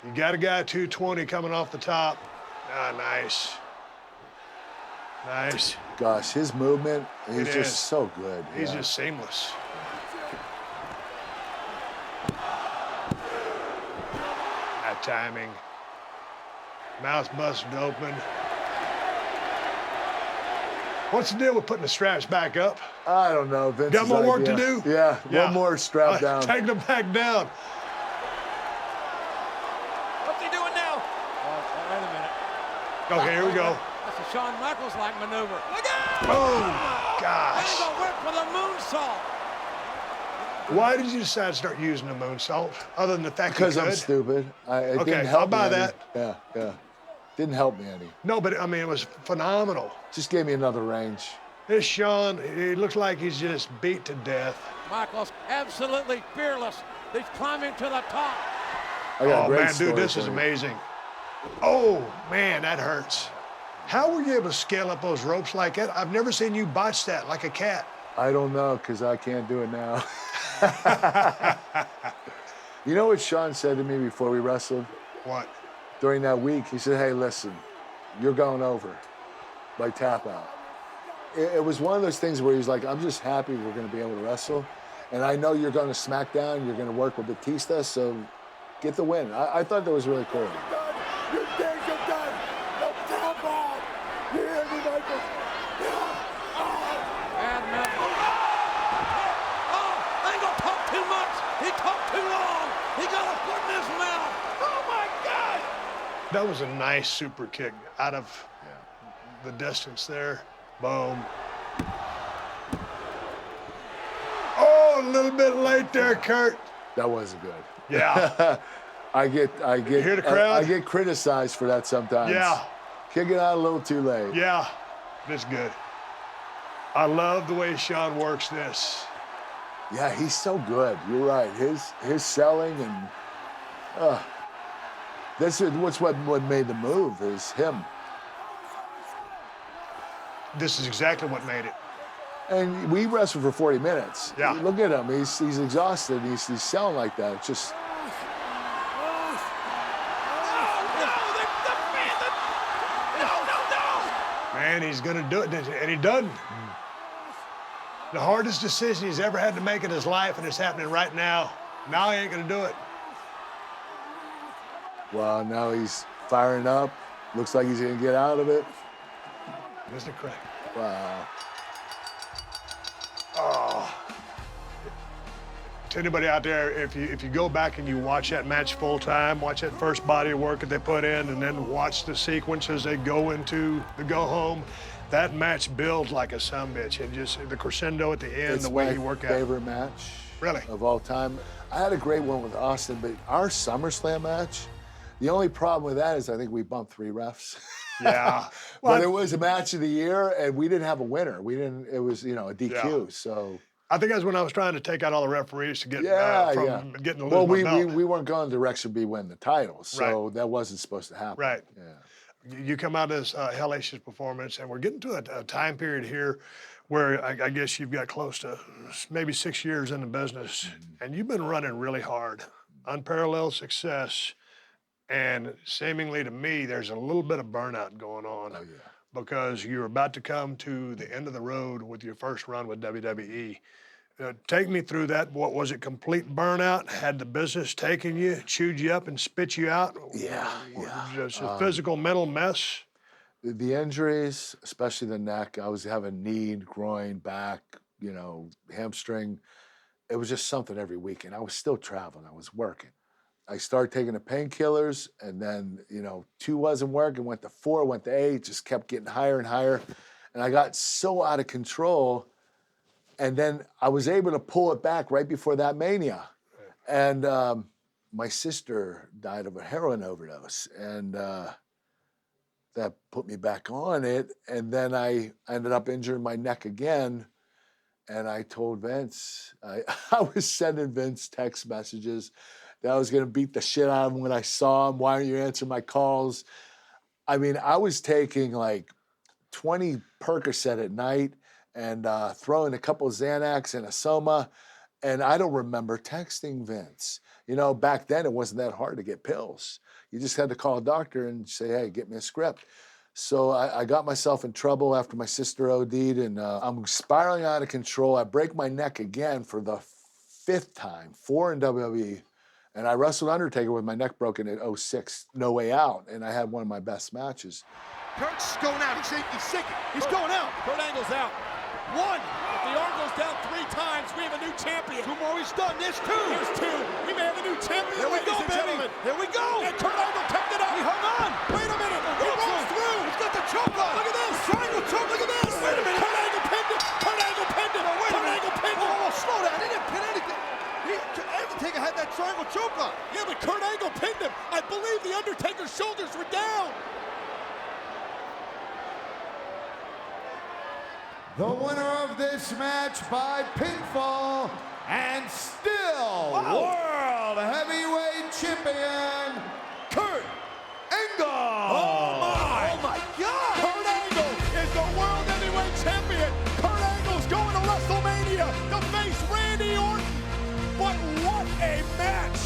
You got a guy at 220 coming off the top. Ah, nice. Nice. Gosh, his movement, he's It just is. so good. He's yeah. just seamless. That timing. Mouth busted open. What's the deal with putting the straps back up? I don't know. Vince's Got more work to idea. do? Yeah, one more strap down. Taking them back down. What's he doing now? Wait a minute. Okay, here we go. That's a Shawn Michaels-like maneuver. Look out! Oh, gosh. Angle went for the moonsault. Why did you decide to start using the moonsault, other than the fact Because you I'm could? stupid. It Okay, didn't help I'll buy me any. that. Yeah, yeah. Didn't help me any. No, but I mean, it was phenomenal. Just gave me another range. This Sean, he looks like he's just beat to death. Michaels, absolutely fearless. He's climbing to the top. I got a Oh, great man, story dude, this for is you. amazing. Oh, man, that hurts. How were you able to scale up those ropes like that? I've never seen you botch that like a cat. I don't know, because I can't do it now. You know what Sean said to me before we wrestled? What? During that week, he said, hey, listen, you're going over by tap out. It was one of those things where he's like, I'm just happy we're going to be able to wrestle. And I know you're going to SmackDown, you're going to work with Batista, so get the win. I thought that was really cool. Your days are done. No tap out. You hear me, Michael? And oh, Angle talked too much. He talked too long. He got a foot in his mouth. Oh, my God. That was a nice super kick out of the distance there. Boom. Oh, a little bit late there, Kurt. That wasn't good. Yeah. I get hear the crowd? I get criticized for that sometimes. Yeah. Kicking out a little too late. Yeah. This good. I love the way Sean works this. Yeah, he's so good. You're right. His selling and that's what made the move is him. This is exactly what made it. And we wrestled for 40 minutes. Yeah. Look at him. He's exhausted. He's selling like that. It's just Man, he's going to do it, and he doesn't. The hardest decision he's ever had to make in his life, and it's happening right now. Now he ain't going to do it. well, now he's firing up. Looks like he's gonna get out of it. Mr. Craig. Wow. Oh. To anybody out there, if you go back and you watch that match full time, watch that first body of work that they put in, and then watch the sequence as they go into the go home, that match builds like a sumbitch. And just the crescendo at the end, It's the way my he worked out. favorite match. Really? Of all time. I had a great one with Austin, but our SummerSlam match, the only problem with that is I think we bumped 3 refs. Yeah. But it was a match of the year, and we didn't have a winner. It was, a DQ, so. I think that's when I was trying to take out all the referees to get from getting to lose Well, my belt. we weren't going the direction we win the title, so that wasn't supposed to happen. Right. Yeah. You come out of this hellacious performance, and we're getting to a time period here where I guess you've got close to maybe 6 years in the business, and you've been running really hard. unparalleled success, and seemingly to me, there's a little bit of burnout going on. Oh, yeah. Because you're about to come to the end of the road with your first run with WWE. Take me through that. What was it? Complete burnout? Had the business taken you, chewed you up, and spit you out? Yeah. Just a physical, mental mess. The injuries, especially the neck, I was having knee, groin, back, hamstring. It was just something every week, and I was still traveling. I was working. I started taking the painkillers, and then, 2 wasn't working, went to 4, went to 8, just kept getting higher and higher. And I got so out of control. And then I was able to pull it back right before that Mania. And my sister died of a heroin overdose. And that put me back on it. And then I ended up injuring my neck again. And I told Vince, I was sending Vince text messages that I was going to beat the shit out of him when I saw him. Why don't you answer my calls? I mean, I was taking like 20 Percocet at night and throwing a couple of Xanax and a Soma. And I don't remember texting Vince. Back then it wasn't that hard to get pills. You just had to call a doctor and say, hey, get me a script. So I got myself in trouble after my sister OD'd, and I'm spiraling out of control. I break my neck again for the 5th time, 4 in WWE. And I wrestled Undertaker with my neck broken at 06, No Way Out, and I had one of my best matches. Kurt's going out. He's sinking. He's going out. Kurt Angle's out. 1. If the arm goes down 3 times, we have a new champion. 2 more. He's done. There's 2. There's 2. We may have a new champion. Here we go, baby. Here we go. And Kurt Angle kept it up. He hung on. Wait a minute. He rolls through. He's got the choke on. Look at this. Triangle choke. Look at this. Wait a minute. Kurt Angle pinned him. Kurt Angle pinned him. Wait a minute. Kurt Angle pinned him. Oh, slow down. He didn't pin anything. Undertaker had that triangle choke on. Yeah, but Kurt Angle pinned him. I believe the Undertaker's shoulders were down. The winner of this match by pinfall and still World Heavyweight Champion, Kurt Angle. Oh my God! Kurt Angle is the World Heavyweight Champion. Kurt Angle's going to WrestleMania to face Randy Orton. But what a match!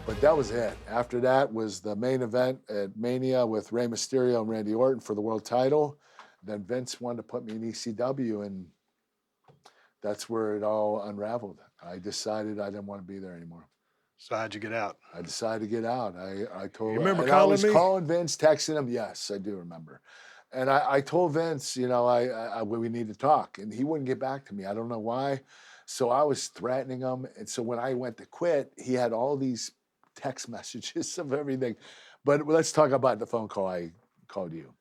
But that was it. After that was the main event at Mania with Rey Mysterio and Randy Orton for the world title. Then Vince wanted to put me in ECW, and that's where it all unraveled. I decided I didn't want to be there anymore. So how'd you get out? I decided to get out. I told. You remember and calling I was me? calling Vince, texting him. Yes, I do remember. And I told Vince, we need to talk, and he wouldn't get back to me. I don't know why. So I was threatening him, and so when I went to quit, he had all these text messages of everything. But let's talk about the phone call I called you.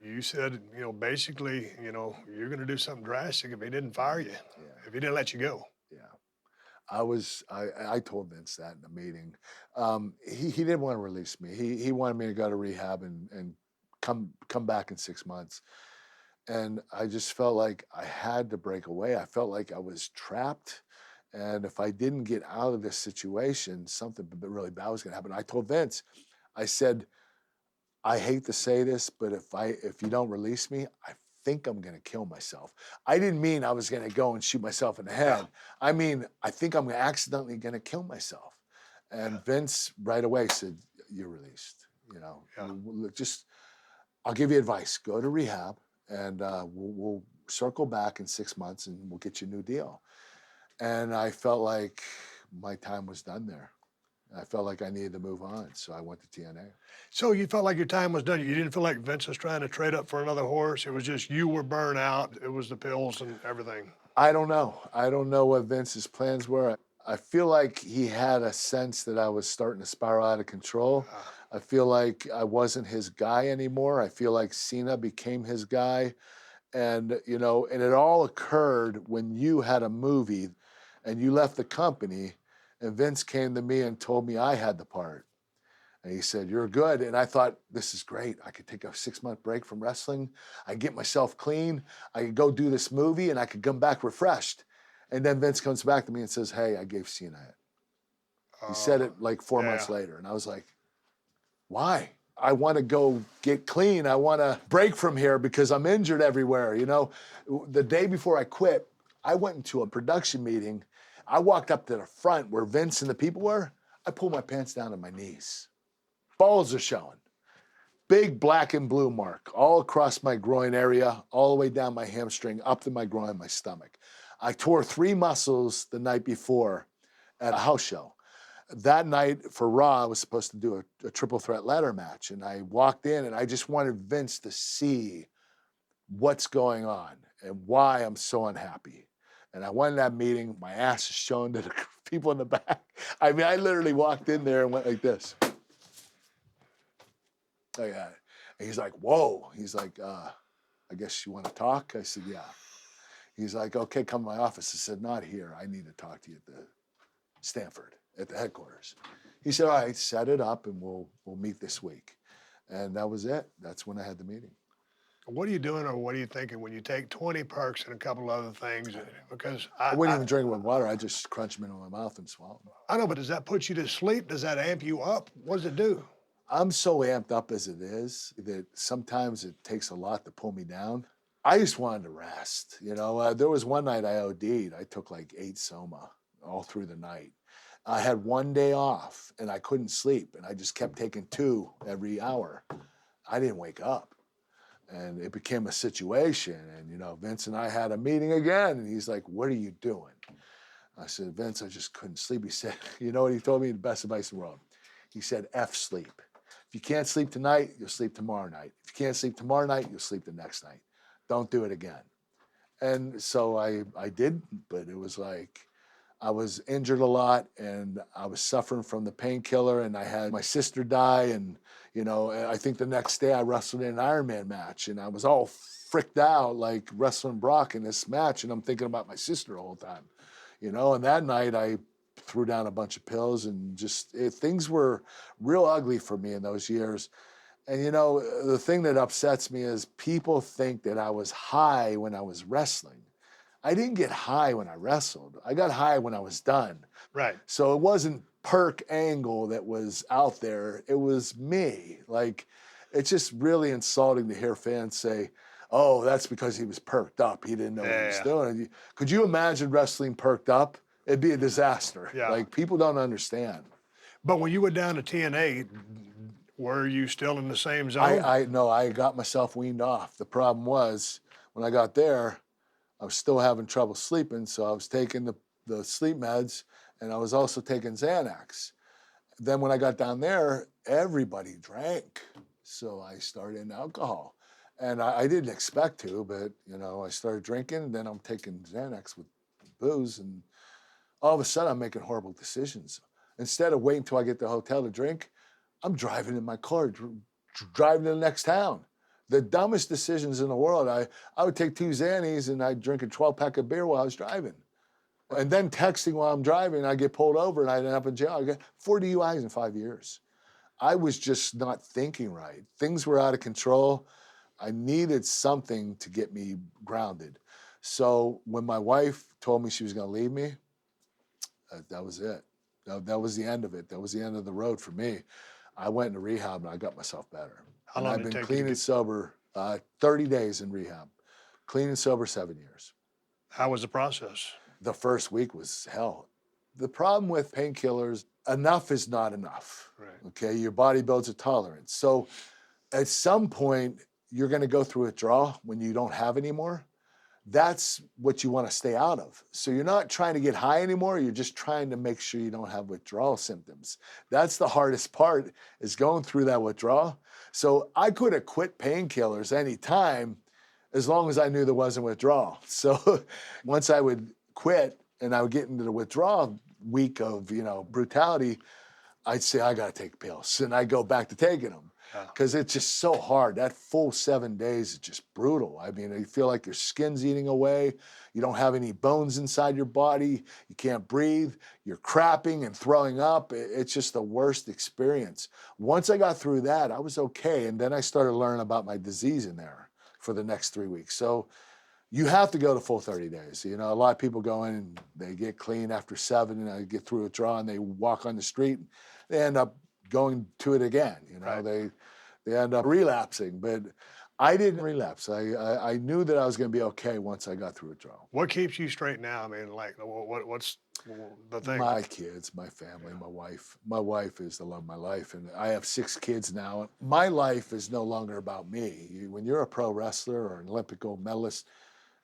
You said, basically, you're going to do something drastic if he didn't fire you, if he didn't let you go. Yeah. I told Vince that in the meeting. He didn't want to release me. He wanted me to go to rehab and come back in 6 months. And I just felt like I had to break away. I felt like I was trapped. And if I didn't get out of this situation, something really bad was going to happen. I told Vince, I said, I hate to say this, but if you don't release me, I think I'm going to kill myself. I didn't mean I was going to go and shoot myself in the head. Yeah. I mean, I think I'm accidentally going to kill myself. And Vince right away said, you're released. I'll give you advice. Go to rehab, and we'll circle back in 6 months, and we'll get you a new deal. And I felt like my time was done there. I felt like I needed to move on, so I went to TNA. So you felt like your time was done. You didn't feel like Vince was trying to trade up for another horse. It was just you were burned out. It was the pills and everything. I don't know. I don't know what Vince's plans were. I feel like he had a sense that I was starting to spiral out of control. I feel like I wasn't his guy anymore. I feel like Cena became his guy. And, and it all occurred when you had a movie and you left the company. And Vince came to me and told me I had the part. And he said, you're good. And I thought, this is great. I could take a 6-month break from wrestling. I could get myself clean. I could go do this movie, and I could come back refreshed. And then Vince comes back to me and says, hey, I gave Cena it. He said it like 4 months later. And I was like, why? I want to go get clean. I want to break from here because I'm injured everywhere. The day before I quit, I went into a production meeting. I walked up to the front where Vince and the people were. I pulled my pants down to my knees. Balls are showing. Big black and blue mark all across my groin area, all the way down my hamstring, up to my groin, my stomach. I tore 3 muscles the night before at a house show. That night for Raw, I was supposed to do a triple threat ladder match. And I walked in and I just wanted Vince to see what's going on and why I'm so unhappy. And I went in that meeting, my ass is showing to the people in the back. I mean, I literally walked in there and went like this. Oh, yeah. And he's like, whoa. He's like, I guess you want to talk? I said, yeah. He's like, okay, come to my office. I said, not here. I need to talk to you at the Stanford, at the headquarters. He said, all right, set it up and we'll meet this week. And that was it. That's when I had the meeting. What are you doing or what are you thinking when you take 20 perks and a couple other things? Because I wouldn't even drink with water. I just crunch them into my mouth and swallow them. I know, but does that put you to sleep? Does that amp you up? What does it do? I'm so amped up as it is that sometimes it takes a lot to pull me down. I just wanted to rest. You know, there was one night I OD'd. I took like 8 Soma all through the night. I had one day off and I couldn't sleep and I just kept taking 2 every hour. I didn't wake up and it became a situation. And, you know, Vince and I had a meeting again and he's like, what are you doing? I said, Vince, I just couldn't sleep. He said, you know what he told me? The best advice in the world. He said, F sleep. If you can't sleep tonight, you'll sleep tomorrow night. If you can't sleep tomorrow night, you'll sleep the next night. Don't do it again. And so I did, but it was like I was injured a lot and I was suffering from the painkiller and I had my sister die and, you know, I think the next day I wrestled in an Ironman match and I was all fricked out like wrestling Brock in this match and I'm thinking about my sister the whole time, you know, and that night I threw down a bunch of pills and just things were real ugly for me in those years. And, you know, the thing that upsets me is people think that I was high when I was wrestling. I didn't get high when I wrestled. I got high when I was done. Right. So it wasn't Perk Angle that was out there. It was me. Like, it's just really insulting to hear fans say, oh, that's because he was perked up. He didn't know what he was doing. Could you imagine wrestling perked up? It'd be a disaster. Yeah. Like, people don't understand. But when you went down to TNA, were you still in the same zone? No, I got myself weaned off. The problem was, when I got there, I was still having trouble sleeping, so I was taking the sleep meds, and I was also taking Xanax. Then when I got down there, everybody drank, so I started in alcohol. And I didn't expect to, but, you know, I started drinking, and then I'm taking Xanax with booze, and all of a sudden I'm making horrible decisions. Instead of waiting until I get to the hotel to drink, I'm driving in my car, driving to the next town. The dumbest decisions in the world. I would take 2 Xannies and I'd drink a 12-pack of beer while I was driving. And then texting while I'm driving, I'd get pulled over and I'd end up in jail. I got 4 DUIs in 5 years. I was just not thinking right. Things were out of control. I needed something to get me grounded. So when my wife told me she was going to leave me, that was it. That was the end of it. That was the end of the road for me. I went into rehab and I got myself better. How long I've did it been take clean you and sober 30 days in rehab. Clean and sober 7 years. How was the process? The first week was hell. The problem with painkillers, enough is not enough. Right. Okay, your body builds a tolerance. So at some point, you're going to go through withdrawal when you don't have any more. That's what you want to stay out of. So you're not trying to get high anymore. You're just trying to make sure you don't have withdrawal symptoms. That's the hardest part, is going through that withdrawal. So I could have quit painkillers anytime as long as I knew there wasn't withdrawal. So once I would quit and I would get into the withdrawal week of, you know, brutality, I'd say, I got to take pills. And I'd go back to taking them. Because it's just so hard. That full 7 days is just brutal. I mean, you feel like your skin's eating away. You don't have any bones inside your body. You can't breathe. You're crapping and throwing up. It's just the worst experience. Once I got through that, I was okay. And then I started learning about my disease in there for the next 3 weeks. So you have to go the full 30 days. You know, a lot of people go in and they get clean after 7 and they get through a withdrawal and they walk on the street. They end up going to it again. You know, right. They end up relapsing. But I didn't relapse. I knew that I was going to be okay once I got through withdrawal. What keeps you straight now? I mean, like, what's the thing? My kids, my family, my wife. My wife is the love of my life, and I have 6 kids now. My life is no longer about me. When you're a pro wrestler or an Olympic gold medalist,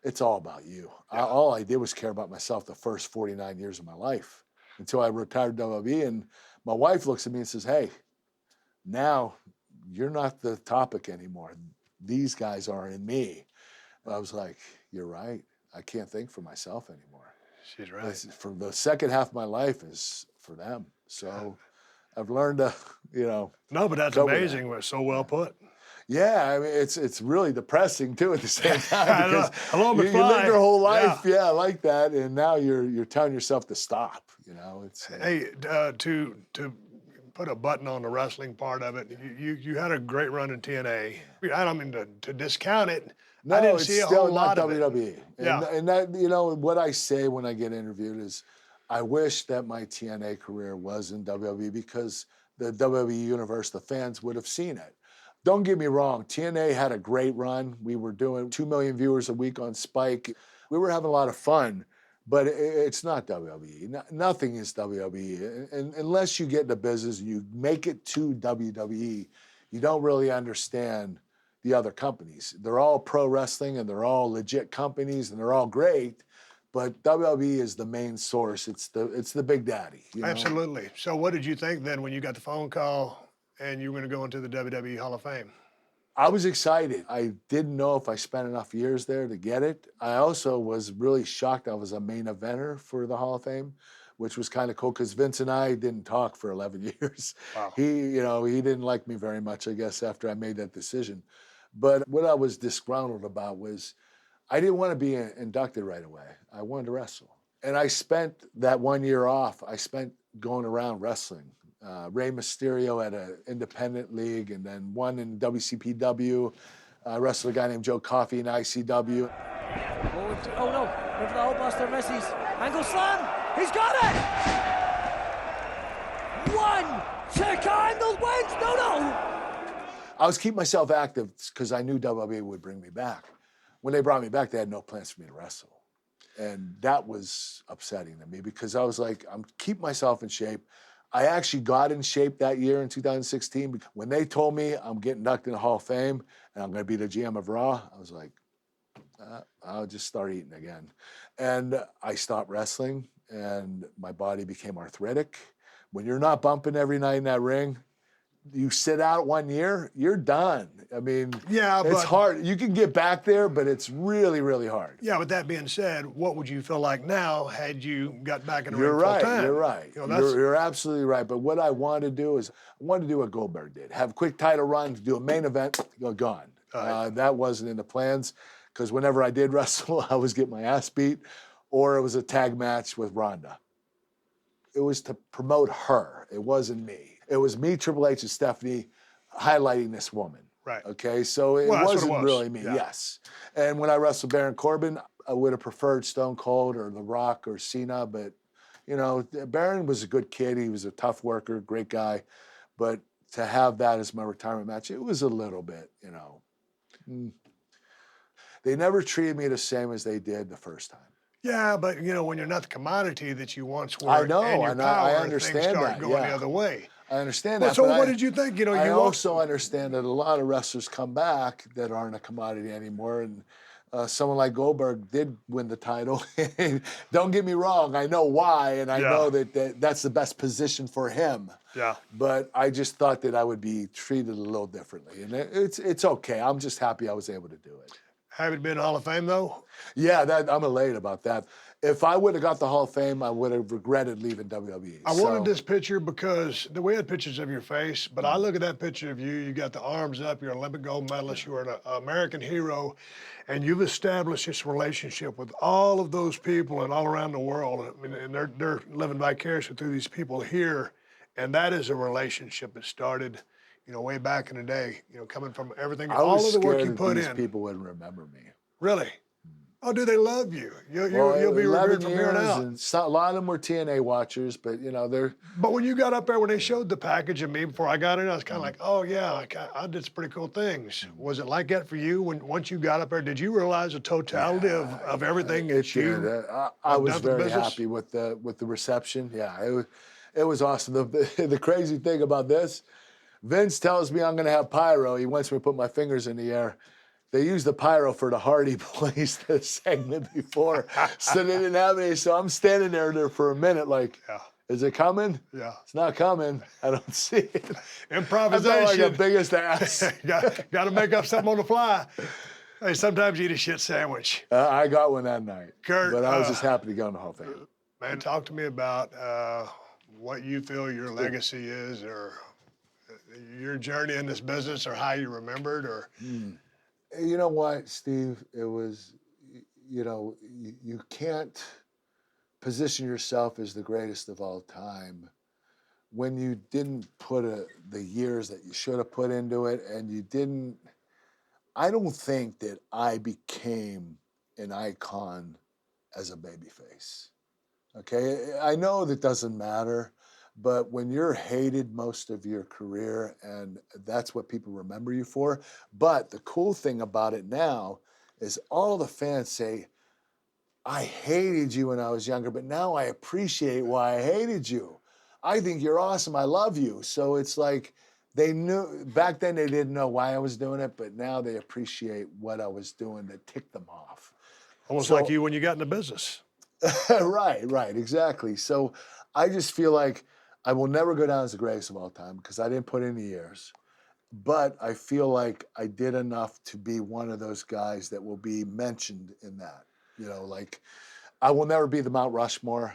it's all about you. All I did was care about myself the first 49 years of my life until I retired WWE. And my wife looks at me and says, "Hey, now you're not the topic anymore. These guys are in me." I was like, "You're right. I can't think for myself anymore." She's right. For the second half of my life is for them. So I've learned to, No, but that's go with amazing. So well put. Yeah, I mean, it's really depressing too at the same time because Hello, you McFly. live your whole life, like that, and now you're telling yourself to stop. It's Hey, to put a button on the wrestling part of it, you had a great run in TNA. I don't mean to discount it. No, I didn't it's see a still whole lot not of it. WWE. And that, what I say when I get interviewed is, I wish that my TNA career was in WWE because the WWE universe, the fans would have seen it. Don't get me wrong, TNA had a great run. We were doing 2 million viewers a week on Spike. We were having a lot of fun, but it's not WWE. Nothing is WWE. And unless you get into business and you make it to WWE, you don't really understand the other companies. They're all pro wrestling and they're all legit companies and they're all great, but WWE is the main source. It's the big daddy. Absolutely. So what did you think then when you got the phone call and you were going to go into the WWE Hall of Fame? I was excited. I didn't know if I spent enough years there to get it. I also was really shocked I was a main eventer for the Hall of Fame, which was kind of cool because Vince and I didn't talk for 11 years. Wow. He didn't like me very much, I guess, after I made that decision. But what I was disgruntled about was I didn't want to be inducted right away. I wanted to wrestle. And I spent that 1 year off, I spent going around wrestling. Rey Mysterio at an independent league and then one in WCPW. I wrestled a guy named Joe Coffey in ICW. Oh no, over the whole Buster Messi's angle slam. He's got it! 1, 2, Angle wins. No. I was keeping myself active because I knew WWE would bring me back. When they brought me back, they had no plans for me to wrestle. And that was upsetting to me because I was like, I'm keeping myself in shape. I actually got in shape that year in 2016. When they told me I'm getting inducted in the Hall of Fame and I'm going to be the GM of Raw, I was like, I'll just start eating again. And I stopped wrestling and my body became arthritic. When you're not bumping every night in that ring, you sit out 1 year, you're done. I mean, it's hard. You can get back there, but it's really, really hard. Yeah, with that being said, what would you feel like now had you got back in the ring full time? You're right. You're absolutely right. But what I want to do is, I want to do what Goldberg did. Have a quick title run, do a main event, gone. That wasn't in the plans because whenever I did wrestle, I was getting my ass beat or it was a tag match with Ronda. It was to promote her. It wasn't me. It was me, Triple H, and Stephanie highlighting this woman. Right. Okay, so it wasn't really me, yes. And when I wrestled Baron Corbin, I would have preferred Stone Cold or The Rock or Cena, but, Baron was a good kid. He was a tough worker, great guy. But to have that as my retirement match, it was a little bit, They never treated me the same as they did the first time. Yeah, but when you're not the commodity that you once were, I know, and your and power, I understand things start that, going the other way. I understand Well, that. so but what did you think? I also understand that a lot of wrestlers come back that aren't a commodity anymore, and someone like Goldberg did win the title. Don't get me wrong, I know why, and I know that that's the best position for him. Yeah. But I just thought that I would be treated a little differently, and it's okay. I'm just happy I was able to do it. Have you been Hall of Fame though? Yeah, I'm elated about that. If I would have got the Hall of Fame, I would have regretted leaving WWE. I wanted this picture because we had pictures of your face, but I look at that picture of you, you got the arms up, you're an Olympic gold medalist, you are an American hero, and you've established this relationship with all of those people and all around the world. I mean, and they're living vicariously through these people here, and that is a relationship that started, way back in the day, coming from everything, all of the work you put in. People wouldn't remember me. Really? Oh, do they love you? You'll be 11 revered from here on years, out. and a lot of them were TNA watchers, but you know they're. But when you got up there, when they showed the package of me before I got in, I was Mm-hmm. kind of like, oh yeah, I did some pretty cool things. Was it like that for you when once you got up there? Did you realize the totality of everything that you? I have was done for the very business? happy with the reception. Yeah, it was awesome. The crazy thing about this, Vince tells me I'm going to have pyro. He wants me to put my fingers in the air. They used the pyro for the Hardy Boys the segment before, so they didn't have any. So I'm standing there for a minute, like, is it coming? Yeah. It's not coming. I don't see it. Improvisation. I felt like the biggest ass. got to make up something on the fly. Hey, sometimes you eat a shit sandwich. I got one that night, Kurt, but I was just happy to go in the Hall of Fame. Man, talk to me about what you feel your legacy is, or your journey in this business, or how you remembered, or. You know what, Steve? It was, you know, you can't position yourself as the greatest of all time when you didn't put the years that you should have put into it, and you didn't. I don't think that I became an icon as a babyface. Okay, I know that doesn't matter, but when you're hated most of your career, and that's what people remember you for. But the cool thing about it now is all the fans say, I hated you when I was younger, but now I appreciate why I hated you. I think you're awesome. I love you. So it's like they knew, back then they didn't know why I was doing it, but now they appreciate what I was doing that ticked them off. Almost like you when you got in the business. Right, exactly. So I just feel like I will never go down as the greatest of all time because I didn't put in the years. But I feel like I did enough to be one of those guys that will be mentioned in that. You know, like I will never be the Mount Rushmore,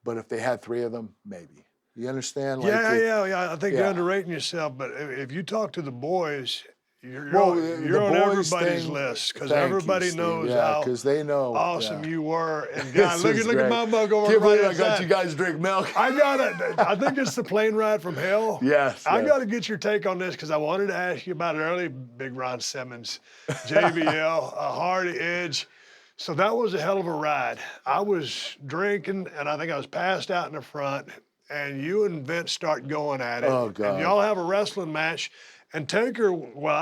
but if they had 3 of them, maybe. You understand? Like Yeah. I think you're underrating yourself. But if you talk to the boys, you're on everybody's thing, list because thank everybody you, Steve. knows Yeah, how because they know awesome you were. And This God, look is at great. my mug over Can't right believe I got outside. you guys to drink milk. I got it. I think it's the plane ride from hell. Yes. I got to get your take on this because I wanted to ask you about it early. Big Ron Simmons, JBL, Hardy, Edge. So that was a hell of a ride. I was drinking, and I think I was passed out in the front, and you and Vince start going at it. Oh, God. And y'all have a wrestling match. And Taker, well,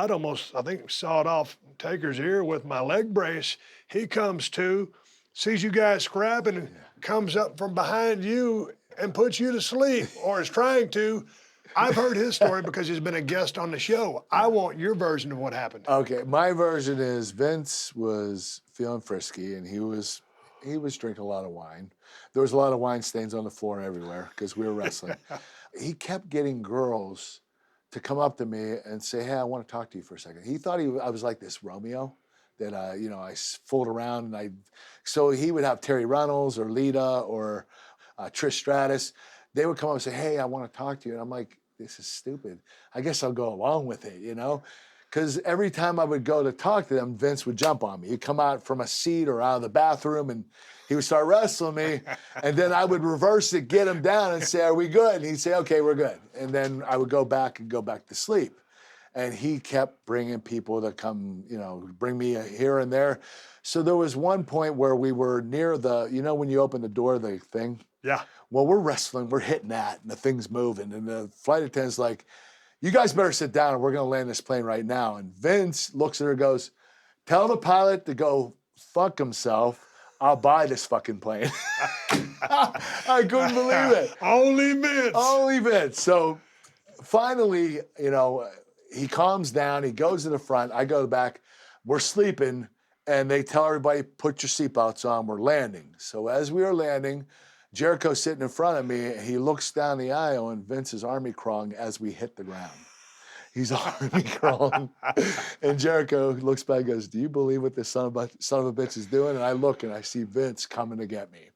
I think, sawed off Taker's ear with my leg brace. He comes to, sees you guys scrapping, and comes up from behind you and puts you to sleep, or is trying to. I've heard his story because he's been a guest on the show. I want your version of what happened. Okay, my version is Vince was feeling frisky, and he was drinking a lot of wine. There was a lot of wine stains on the floor everywhere because we were wrestling. He kept getting girls to come up to me and say, hey, I want to talk to you for a second. He thought I was like this Romeo that, I fooled around. And so he would have Terry Reynolds or Lita or Trish Stratus. They would come up and say, hey, I want to talk to you. And I'm like, this is stupid. I guess I'll go along with it, Because every time I would go to talk to them, Vince would jump on me. He'd come out from a seat or out of the bathroom, and he would start wrestling me. And then I would reverse it, get him down, and say, are we good? And he'd say, okay, we're good. And then I would go back to sleep. And he kept bringing people to come, bring me here and there. So there was one point where we were near when you open the door of the thing? Yeah. Well, we're wrestling, we're hitting that, and the thing's moving. And the flight attendant's like, you guys better sit down, or we're going to land this plane right now. And Vince looks at her and goes, tell the pilot to go fuck himself. I'll buy this fucking plane. I couldn't believe it. Only Vince. Only Vince. So finally, he calms down. He goes to the front. I go to the back. We're sleeping, and they tell everybody, put your seatbelts on. We're landing. So as we are landing, Jericho's sitting in front of me. He looks down the aisle, and Vince is army crawling as we hit the ground. He's army crawling. And Jericho looks back and goes, do you believe what this son of a bitch is doing? And I look, and I see Vince coming to get me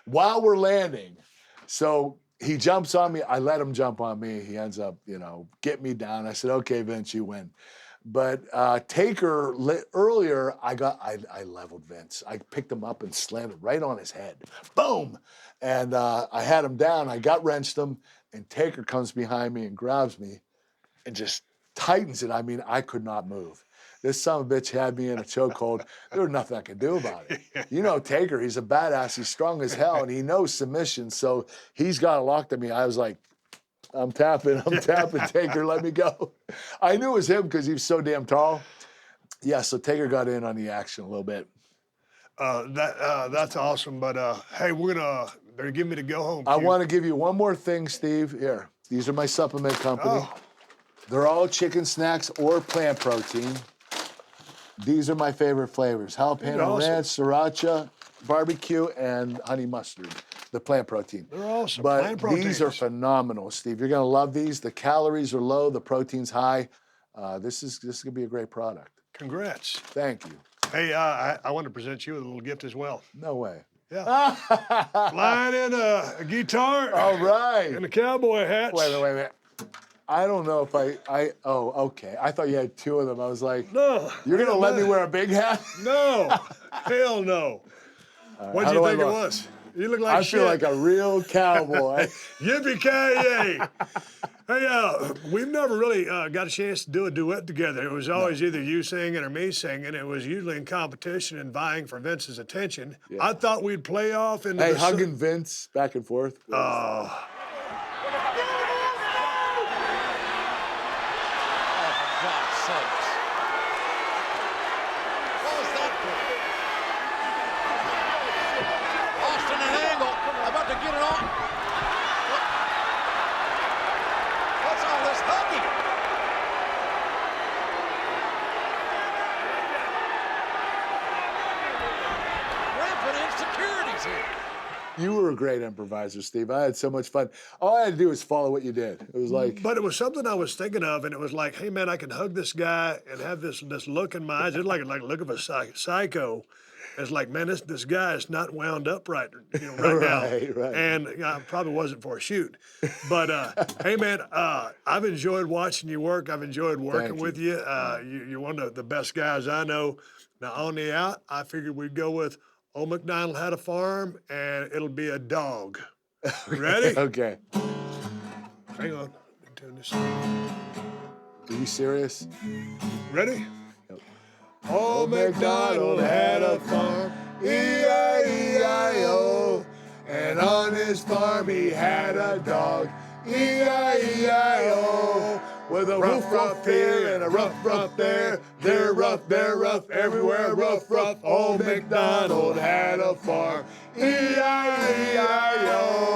while we're landing. So he jumps on me. I let him jump on me. He ends up, get me down. I said, okay, Vince, you win. But Taker, earlier, I leveled Vince. I picked him up and slammed it right on his head. Boom! And I had him down. I gut-wrenched him, and Taker comes behind me and grabs me and just tightens it. I mean, I could not move. This son of a bitch had me in a chokehold. There was nothing I could do about it. You know Taker, he's a badass. He's strong as hell, and he knows submission, so he's got it locked on me. I was like, I'm tapping, Taker, let me go. I knew it was him because he was so damn tall. Yeah, so Taker got in on the action a little bit. That's awesome, but hey, they're giving me to go home. I want to give you one more thing, Steve. Here, these are my supplement company. Oh. They're all chicken snacks or plant protein. These are my favorite flavors: jalapeno awesome. ranch, sriracha, barbecue, and honey mustard. The plant protein. They're awesome. But Plant these are proteins. phenomenal, Steve. You're gonna love these. The calories are low, the protein's high. This is gonna be a great product. Congrats. Thank you. Hey, I want to present you with a little gift as well. No way. Yeah. Flying in a guitar. All right. And a cowboy hat. Wait a minute. I don't know if oh, okay. I thought you had two of them. I was like, No. you're gonna let me wear a big hat? No. Hell no. What how do you do I think it look? was? You look like I shit. feel like a real cowboy. Yippee-ki-yay. Hey, we've never really got a chance to do a duet together. It was always either you singing or me singing. It was usually in competition and vying for Vince's attention. Yeah. I thought we'd play off into Hey, the... hugging Vince back and forth. Austin and Angle about to get it on. What's all this hugging? Rampant insecurities here. You were a great improviser, Steve. I had so much fun. All I had to do was follow what you did. It was like, But it was something I was thinking of, and it was like, hey, man, I can hug this guy and have this look in my eyes. It's like look of a psycho. It's like, man, this guy is not wound up right now. Right. And I probably wasn't for a shoot. But, hey, man, I've enjoyed watching you work. I've enjoyed working with you. You're one of the best guys I know. Now, on the out, I figured we'd go with Old MacDonald Had a Farm, and it'll be a dog. Ready? okay. Hang on. Let me turn this. Are you serious? Ready? Yep. Old MacDonald had a farm, E-I-E-I-O. And on his farm he had a dog, E-I-E-I-O. With a rough here and a rough there. They're rough everywhere, rough. Old MacDonald had a farm,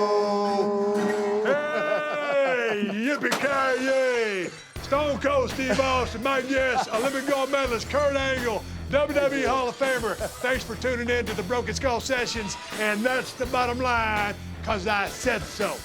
E-I-E-I-O. Hey, yippee-ki-yay. Stone Cold Steve Austin, Mike Yes, Olympic gold medalist Kurt Angle, WWE Hall of Famer. Thanks for tuning in to the Broken Skull Sessions, and that's the bottom line, 'cause I said so.